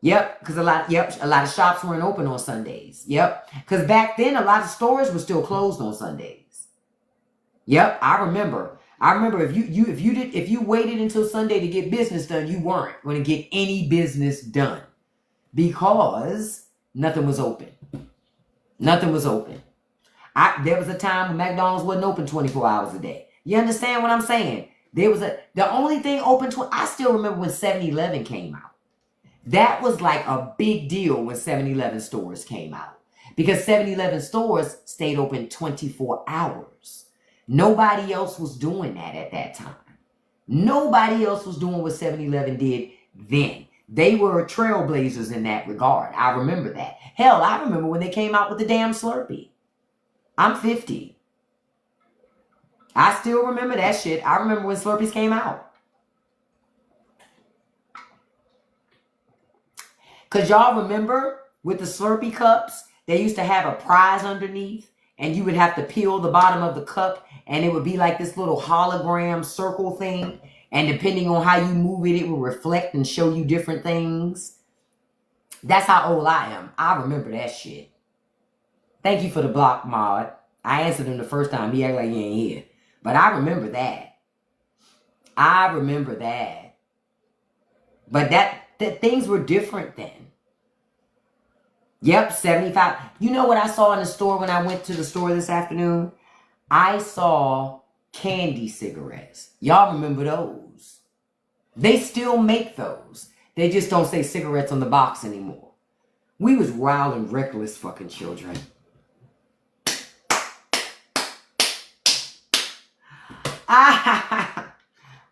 S1: Yep, because a lot of shops weren't open on Sundays. Yep, because back then, a lot of stores were still closed on Sundays. Yep, I remember if you waited until Sunday to get business done, you weren't going to get any business done because nothing was open. Nothing was open. There was a time when McDonald's wasn't open 24 hours a day. You understand what I'm saying? The only thing open I still remember when 7-Eleven came out. That was like a big deal when 7-Eleven stores came out because 7-Eleven stores stayed open 24 hours. Nobody else was doing that at that time. Nobody else was doing what 7-Eleven did then. They were trailblazers in that regard. I remember that. Hell, I remember when they came out with the damn Slurpee. I'm 50. I still remember that shit. I remember when Slurpees came out. Because y'all remember with the Slurpee cups, they used to have a prize underneath, and you would have to peel the bottom of the cup, and it would be like this little hologram circle thing. And depending on how you move it, it will reflect and show you different things. That's how old I am. I remember that shit. Thank you for the block mod. I answered him the first time. He acted like he ain't here. But I remember that. I remember that. But that things were different then. Yep, 75. You know what I saw in the store when I went to the store this afternoon? I saw candy cigarettes. Y'all remember those? They still make those. They just don't say cigarettes on the box anymore. We was wild and reckless fucking children.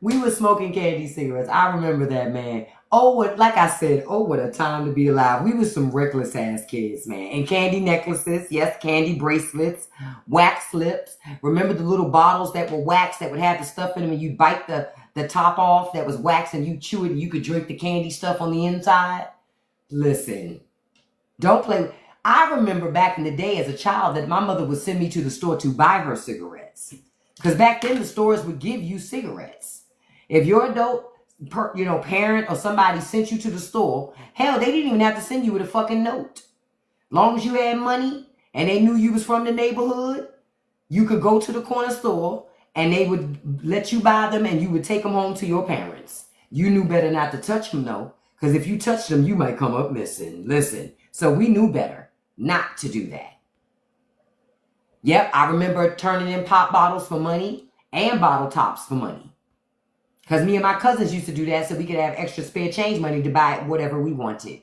S1: We were smoking candy cigarettes. I remember that, man. Oh, like I said, oh, what a time to be alive. We were some reckless ass kids, man. And candy necklaces, yes, candy bracelets, wax lips. Remember the little bottles that were wax that would have the stuff in them, and you bite the top off that was wax and you chew it and you could drink the candy stuff on the inside? Listen, don't play. I remember back in the day as a child that my mother would send me to the store to buy her cigarettes. Because back then the stores would give you cigarettes. If your adult parent or somebody sent you to the store, hell, they didn't even have to send you with a fucking note. Long as you had money and they knew you was from the neighborhood, you could go to the corner store and they would let you buy them and you would take them home to your parents. You knew better not to touch them though, because if you touched them, you might come up missing. Listen, so we knew better not to do that. Yep, I remember turning in pop bottles for money and bottle tops for money. Because me and my cousins used to do that so we could have extra spare change money to buy whatever we wanted.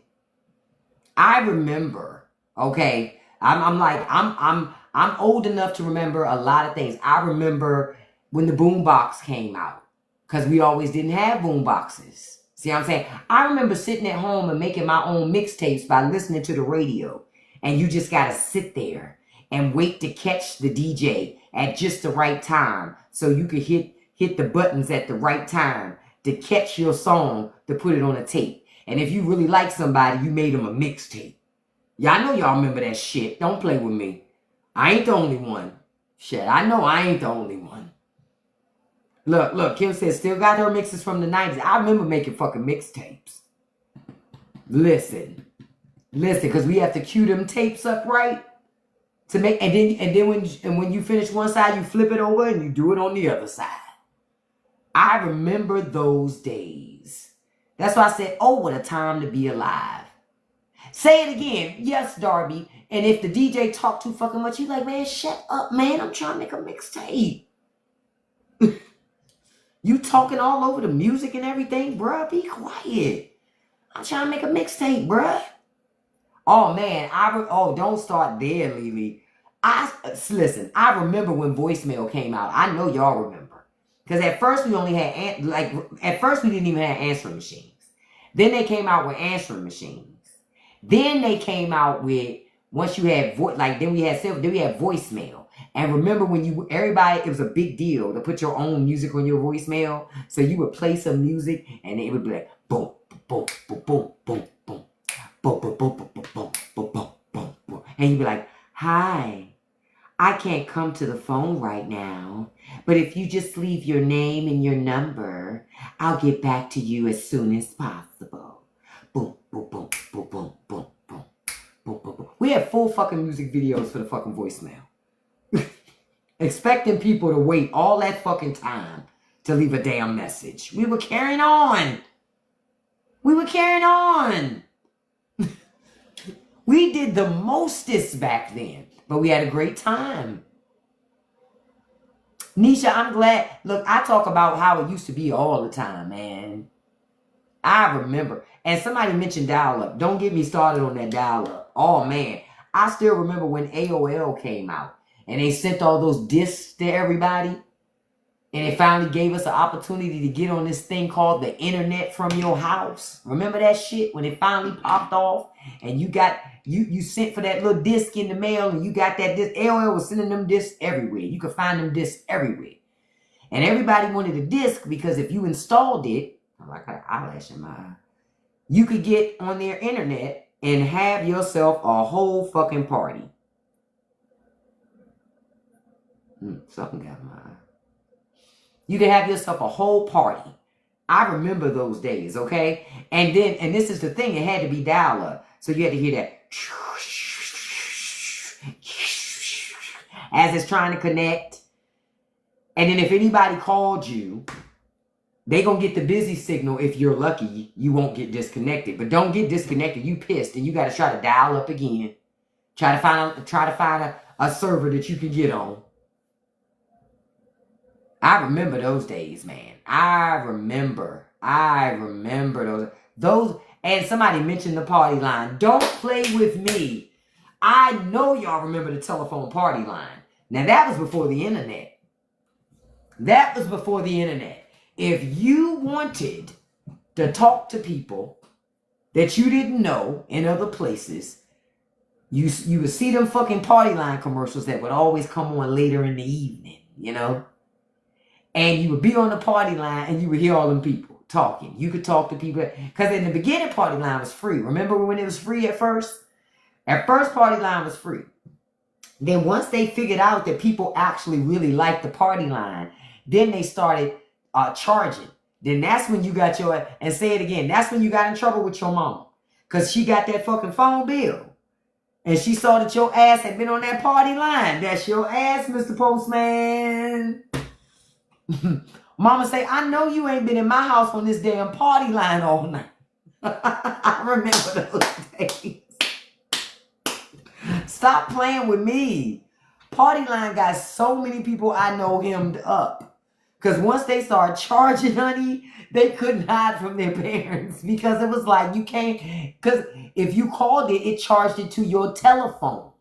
S1: I remember, okay, I'm old enough to remember a lot of things. I remember when the boombox came out, because we always didn't have boomboxes. See what I'm saying? I remember sitting at home and making my own mixtapes by listening to the radio. And you just got to sit there and wait to catch the DJ at just the right time so you could hit the buttons at the right time to catch your song to put it on a tape. And if you really like somebody, you made them a mixtape. Yeah, I know y'all remember that shit. Don't play with me. I ain't the only one. Shit, I know I ain't the only one. Look, Kim says, still got her mixes from the 90s. I remember making fucking mixtapes. Listen, because we have to cue them tapes up right to make, and then when you finish one side, you flip it over and you do it on the other side. I remember those days. That's why I said, oh, what a time to be alive. Say it again. Yes, Darby. And if the DJ talk too fucking much, you like, man, shut up, man. I'm trying to make a mixtape. You talking all over the music and everything, bruh. Be quiet. I'm trying to make a mixtape, bruh. Oh, man. Don't start there, Lily. Listen, I remember when voicemail came out. I know y'all remember. Because at first we only had, at first we didn't even have answering machines. Then they came out with answering machines. Then they came out with, once you had, then we had voicemail. And remember when it was a big deal to put your own music on your voicemail. So you would play some music and it would be like, boom, boom, boom, boom, boom, boom, boom, boom, boom, boom, boom, boom, boom, boom. And you'd be like, hi, I can't come to the phone right now. But if you just leave your name and your number, I'll get back to you as soon as possible. Boom, boom, boom, boom, boom, boom, boom, boom, boom, boom. We had full fucking music videos for the fucking voicemail. Expecting people to wait all that fucking time to leave a damn message. We were carrying on. We did the mostest back then, but we had a great time. Nisha, I'm glad. Look, I talk about how it used to be all the time, man. I remember. And somebody mentioned dial-up. Don't get me started on that dial-up. Oh, man. I still remember when AOL came out. And they sent all those discs to everybody. And it finally gave us an opportunity to get on this thing called the internet from your house. Remember that shit when it finally popped off? And you sent for that little disc in the mail and you got that disc. AOL was sending them discs everywhere. You could find them discs everywhere. And everybody wanted a disc because if you installed it, I'm like an eyelash in my eye, you could get on their internet and have yourself a whole fucking party. Something got in my eye. You can have yourself a whole party. I remember those days, okay? And this is the thing, it had to be dial-up. So you had to hear that as it's trying to connect. And then if anybody called you, they gonna get the busy signal. If you're lucky, you won't get disconnected. But don't get disconnected. You pissed, and you got to try to dial up again. Try to find a server that you can get on. I remember those days, man. I remember those. And somebody mentioned the party line. Don't play with me. I know y'all remember the telephone party line. Now that was before the internet. If you wanted to talk to people that you didn't know in other places, you would see them fucking party line commercials that would always come on later in the evening, you know? And you would be on the party line and you would hear all them people talking. You could talk to people. Because in the beginning, party line was free. Remember when it was free at first? At first, party line was free. Then once they figured out that people actually really liked the party line, then they started charging. Then that's when you got your, and say it again, that's when you got in trouble with your mama. Because she got that fucking phone bill. And she saw that your ass had been on that party line. That's your ass, Mr. Postman. Mama say, I know you ain't been in my house on this damn party line all night. I remember those days. Stop playing with me. Party line got so many people I know hemmed up. Because once they started charging, honey, they couldn't hide from their parents. Because it was like, you can't. Because if you called it, it charged it to your telephone.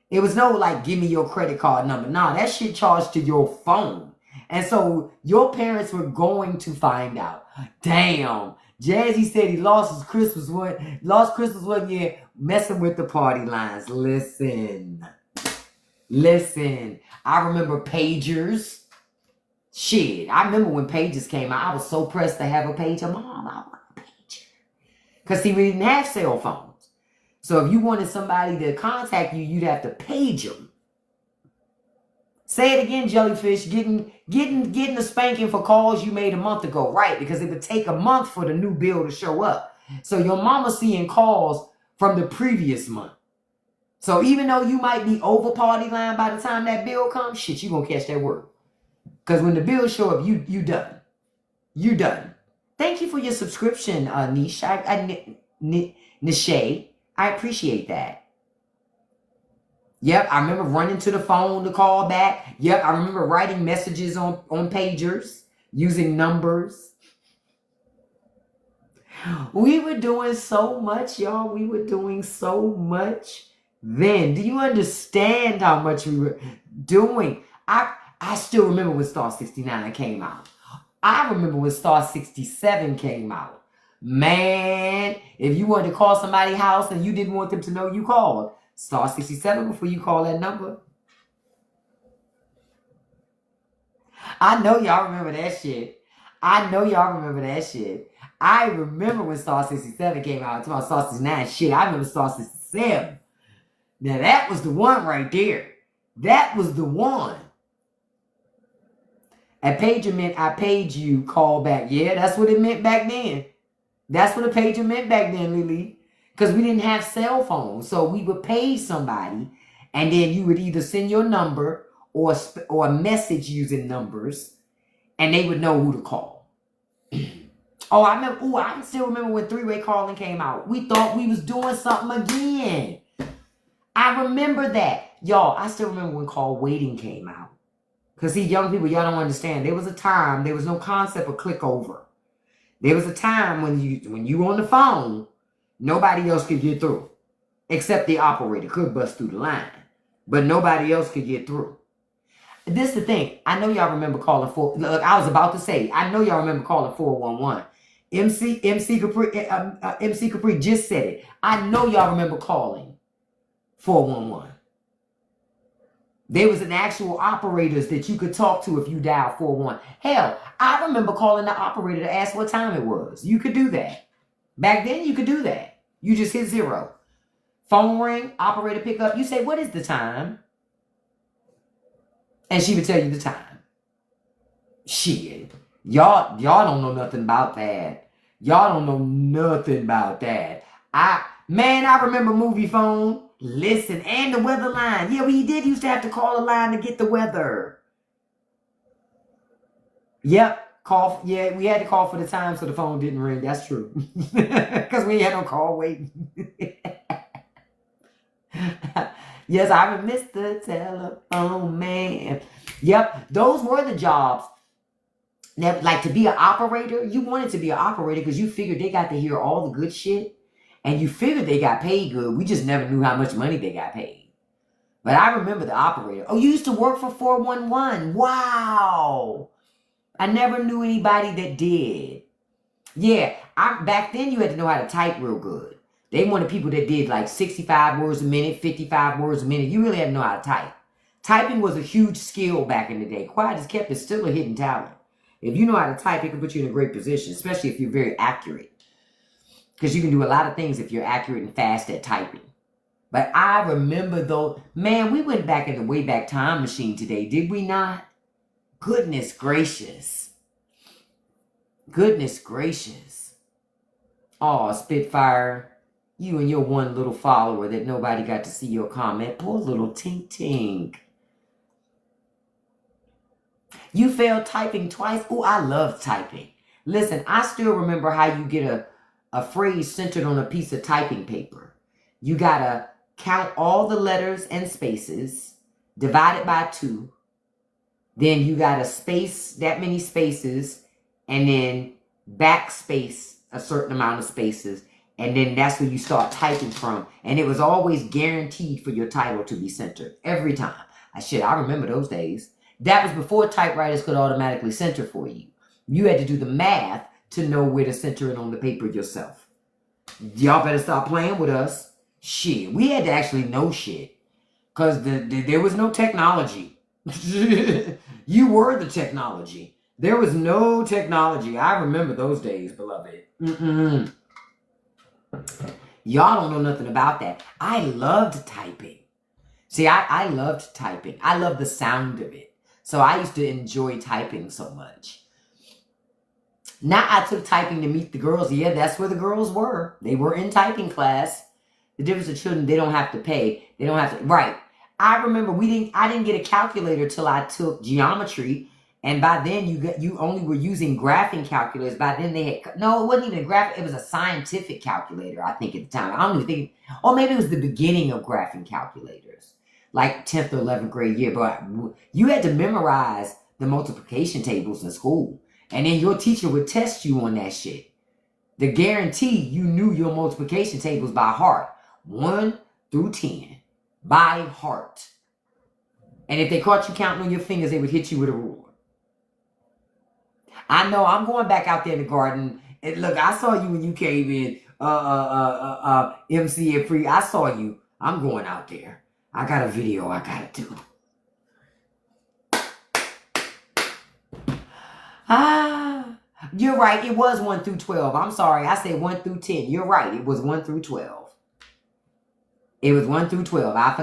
S1: It was no like, give me your credit card number. Nah, that shit charged to your phone. And so your parents were going to find out. Damn. Jazzy said he lost his Christmas one year messing with the party lines. Listen. I remember pagers. Shit. I remember when pagers came out. I was so pressed to have a pager. Mom, I want a pager. Because see, we didn't have cell phones. So if you wanted somebody to contact you, you'd have to page them. Say it again, Jellyfish. Getting a spanking for calls you made a month ago. Right, because it would take a month for the new bill to show up. So your mama seeing calls from the previous month. So even though you might be over party line by the time that bill comes, shit, you gonna catch that word. Because when the bills show up, you done. You done. Thank you for your subscription, Niche. Nishay. I appreciate that. Yep, I remember running to the phone to call back. Yep, I remember writing messages on pagers, using numbers. We were doing so much, y'all. We were doing so much then. Do you understand how much we were doing? I still remember when Star 69 came out. I remember when Star 67 came out. Man, if you wanted to call somebody's house and you didn't want them to know you called, Star 67 before you call that number. I know y'all remember that shit. I remember when Star 67 came out. I'm talking about Star 69 shit. I remember Star 67. Now that was the one right there. That was the one. A pager meant I paid you, call back. Yeah, that's what it meant back then. That's what a pager meant back then, Lily. Because we didn't have cell phones. So we would pay somebody. And then you would either send your number or a message using numbers. And they would know who to call. Oh, I still remember when three-way calling came out. We thought we was doing something again. I remember that. Y'all, I still remember when call waiting came out. Because see, young people, y'all don't understand. There was a time, there was no concept of click over. There was a time when you were on the phone, nobody else could get through. Except the operator could bust through the line. But nobody else could get through. This is the thing. I know y'all remember calling look, I was about to say, I know y'all remember calling 411. MC Capri just said it. I know y'all remember calling 411. There was an actual operators that you could talk to if you dialed 411. Hell, I remember calling the operator to ask what time it was. You could do that. Back then, you could do that. You just hit 0. Phone ring, operator pick up. You say, what is the time? And she would tell you the time. Shit. Y'all don't know nothing about that. Y'all don't know nothing about that. I remember movie phone. Listen, and the weather line. Yeah, we used to have to call a line to get the weather. Yep, call. Yeah, we had to call for the time so the phone didn't ring. That's true. Because we had no call waiting. Yes, I miss the telephone man. Yep, those were the jobs. Now, like to be an operator, you wanted to be an operator because you figured they got to hear all the good shit. And you figured they got paid good. We just never knew how much money they got paid. But I remember the operator. Oh, you used to work for 411. Wow. I never knew anybody that did. Yeah, back then you had to know how to type real good. They wanted people that did like 65 words a minute, 55 words a minute. You really had to know how to type. Typing was a huge skill back in the day. Quiet as kept is still a hidden talent. If you know how to type, it can put you in a great position, especially if you're very accurate. Because you can do a lot of things if you're accurate and fast at typing. But I remember though, man, we went back in the Wayback Time Machine today, did we not? Goodness gracious. Goodness gracious. Oh, Spitfire, you and your one little follower that nobody got to see your comment. Poor little Tink Tink. You failed typing twice? Oh, I love typing. Listen, I still remember how you get a phrase centered on a piece of typing paper. You gotta count all the letters and spaces, divide it by 2. Then you gotta space that many spaces, and then backspace a certain amount of spaces. And then that's where you start typing from. And it was always guaranteed for your title to be centered every time. I remember those days. That was before typewriters could automatically center for you. You had to do the math to know where to center it on the paper yourself. Y'all better stop playing with us. Shit, we had to actually know shit. Because there was no technology. You were the technology. There was no technology. I remember those days, beloved. Y'all don't know nothing about that. I loved typing. See, I loved typing. I loved the sound of it. So I used to enjoy typing so much. Now I took typing to meet the girls. Yeah, that's where the girls were. They were in typing class. The difference of children, they don't have to pay. They don't have to. Right. I remember I didn't get a calculator till I took geometry. And by then you only were using graphing calculators. By then they had, no, it wasn't even a graph. It was a scientific calculator, I think, at the time. I don't even think, or maybe it was the beginning of graphing calculators. Like 10th or 11th grade year. But you had to memorize the multiplication tables in school. And then your teacher would test you on that shit. The guarantee you knew your multiplication tables by heart. 1 through 10. By heart. And if they caught you counting on your fingers, they would hit you with a ruler. I know, I'm going back out there in the garden. And look, I saw you when you came in. MC and Free. I saw you. I'm going out there. I got a video I gotta do. You're right. It was 1 through 12. I'm sorry. I said 1 through 10. You're right. It was 1 through 12. It was 1 through 12. I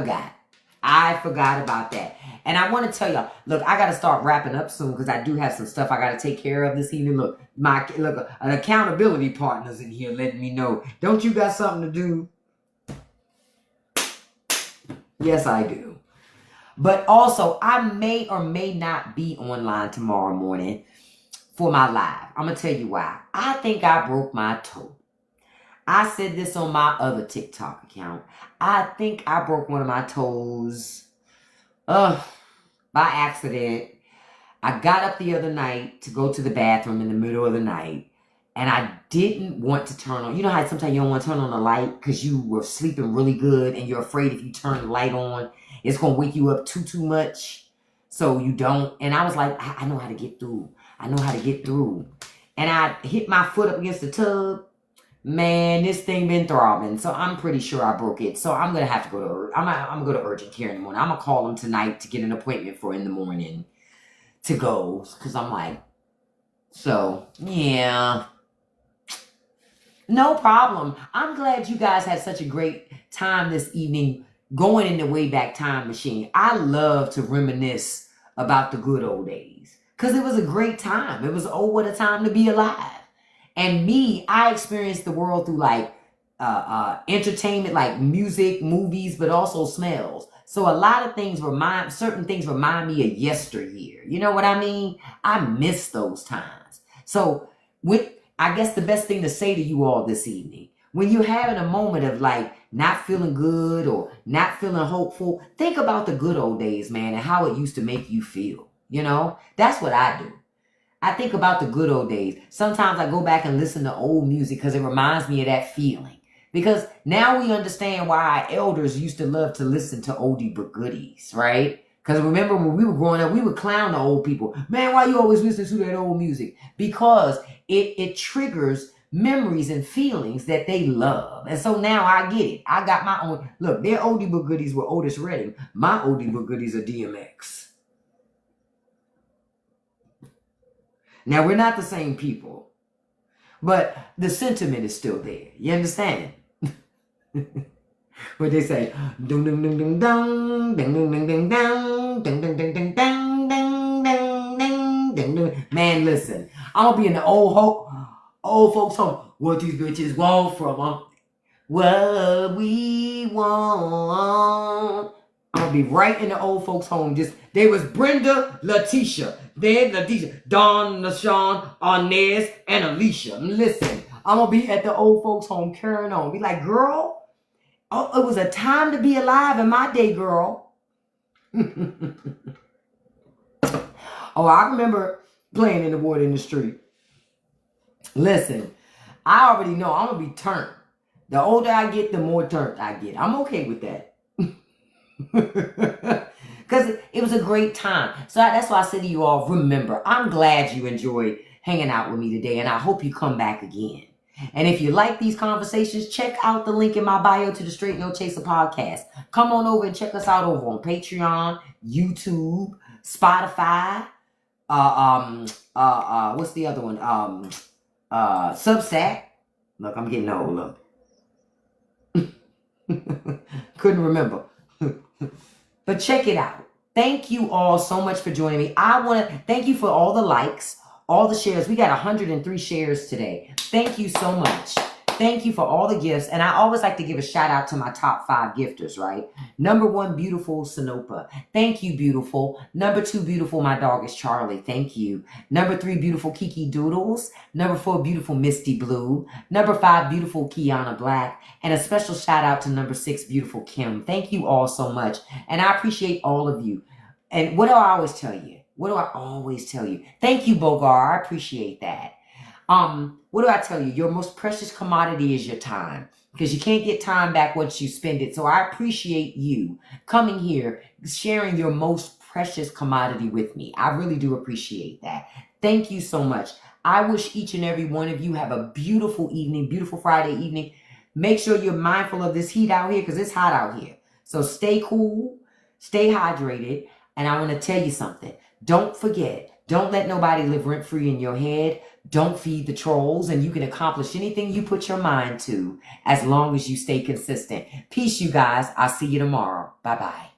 S1: forgot about that. And I want to tell y'all, look, I got to start wrapping up soon because I do have some stuff I got to take care of this evening. Look, an accountability partner's in here letting me know. Don't you got something to do? Yes, I do. But also, I may or may not be online tomorrow morning for my live. I'm going to tell you why. I think I broke my toe. I said this on my other TikTok account. I think I broke one of my toes by accident. I got up the other night to go to the bathroom in the middle of the night. And I didn't want to turn on. You know how sometimes you don't want to turn on the light because you were sleeping really good and you're afraid if you turn the light on, it's going to wake you up too much. So you don't. And I was like, I know how to get through. I know how to get through. And I hit my foot up against the tub. Man, this thing been throbbing, so I'm pretty sure I broke it. So I'm gonna have to go to I'm gonna go to urgent care in the morning. I'm gonna call them tonight to get an appointment for in the morning to go, because I'm like, so yeah, no problem. I'm glad you guys had such a great time this evening going in the Wayback Time Machine. I love to reminisce about the good old days because it was a great time. It was, oh, what a time to be alive. And me, I experienced the world through like entertainment, like music, movies, but also smells. So a lot of things certain things remind me of yesteryear. You know what I mean? I miss those times. So I guess the best thing to say to you all this evening, when you're having a moment of like not feeling good or not feeling hopeful, think about the good old days, man, and how it used to make you feel. You know, that's what I do. I think about the good old days. Sometimes I go back and listen to old music because it reminds me of that feeling. Because now we understand why our elders used to love to listen to oldie but goodies, right? Because remember when we were growing up, we would clown the old people. Man, why you always listen to that old music? Because it triggers memories and feelings that they love. And so now I get it. I got my own. Look, their oldie but goodies were Otis Redding. My oldie but goodies are DMX. Now, we're not the same people, but the sentiment is still there. You understand? What they say, ding ding ding ding dong, ding ding ding ding dong, ding ding ding ding dong, ding ding ding ding ding. Man, listen, I'm gonna be in the old folks home. What these bitches want from them? What we want. I'm gonna be right in the old folks home. They was Brenda, Letitia, then Letitia, Dawn, LaShawn, Inez, and Alicia. Listen, I'm gonna be at the old folks home carrying on. Be like, girl, oh, it was a time to be alive in my day, girl. Oh, I remember playing in the water in the street. Listen, I already know I'm gonna be turned. The older I get, the more turned I get. I'm okay with that. Because it was a great time. So that's why I say to you all, remember, I'm glad you enjoyed hanging out with me today, and I hope you come back again. And if you like these conversations, check out the link in my bio to the Straight No Chaser podcast. Come on over and check us out over on Patreon, YouTube, Spotify, what's the other one? Substack. Look, I'm getting old, look. Couldn't remember. But check it out. Thank you all so much for joining me. I want to thank you for all the likes, all the shares. We got 103 shares today. Thank you so much. Thank you for all the gifts. And I always like to give a shout out to my top 5 gifters, right? Number 1, beautiful Sinopa. Thank you, beautiful. Number 2, beautiful, my dog is Charlie. Thank you. Number 3, beautiful Kiki Doodles. Number 4, beautiful Misty Blue. Number 5, beautiful Kiana Black. And a special shout out to number 6, beautiful Kim. Thank you all so much. And I appreciate all of you. And what do I always tell you? What do I always tell you? Thank you, Bogar. I appreciate that. What do I tell you? Your most precious commodity is your time, because you can't get time back once you spend it. So I appreciate you coming here, sharing your most precious commodity with me. I really do appreciate that. Thank you so much. I wish each and every one of you have a beautiful evening, beautiful Friday evening. Make sure you're mindful of this heat out here, because it's hot out here. So stay cool, stay hydrated. And I want to tell you something. Don't forget, don't let nobody live rent-free in your head. Don't feed the trolls, and you can accomplish anything you put your mind to as long as you stay consistent. Peace, you guys. I'll see you tomorrow. Bye-bye.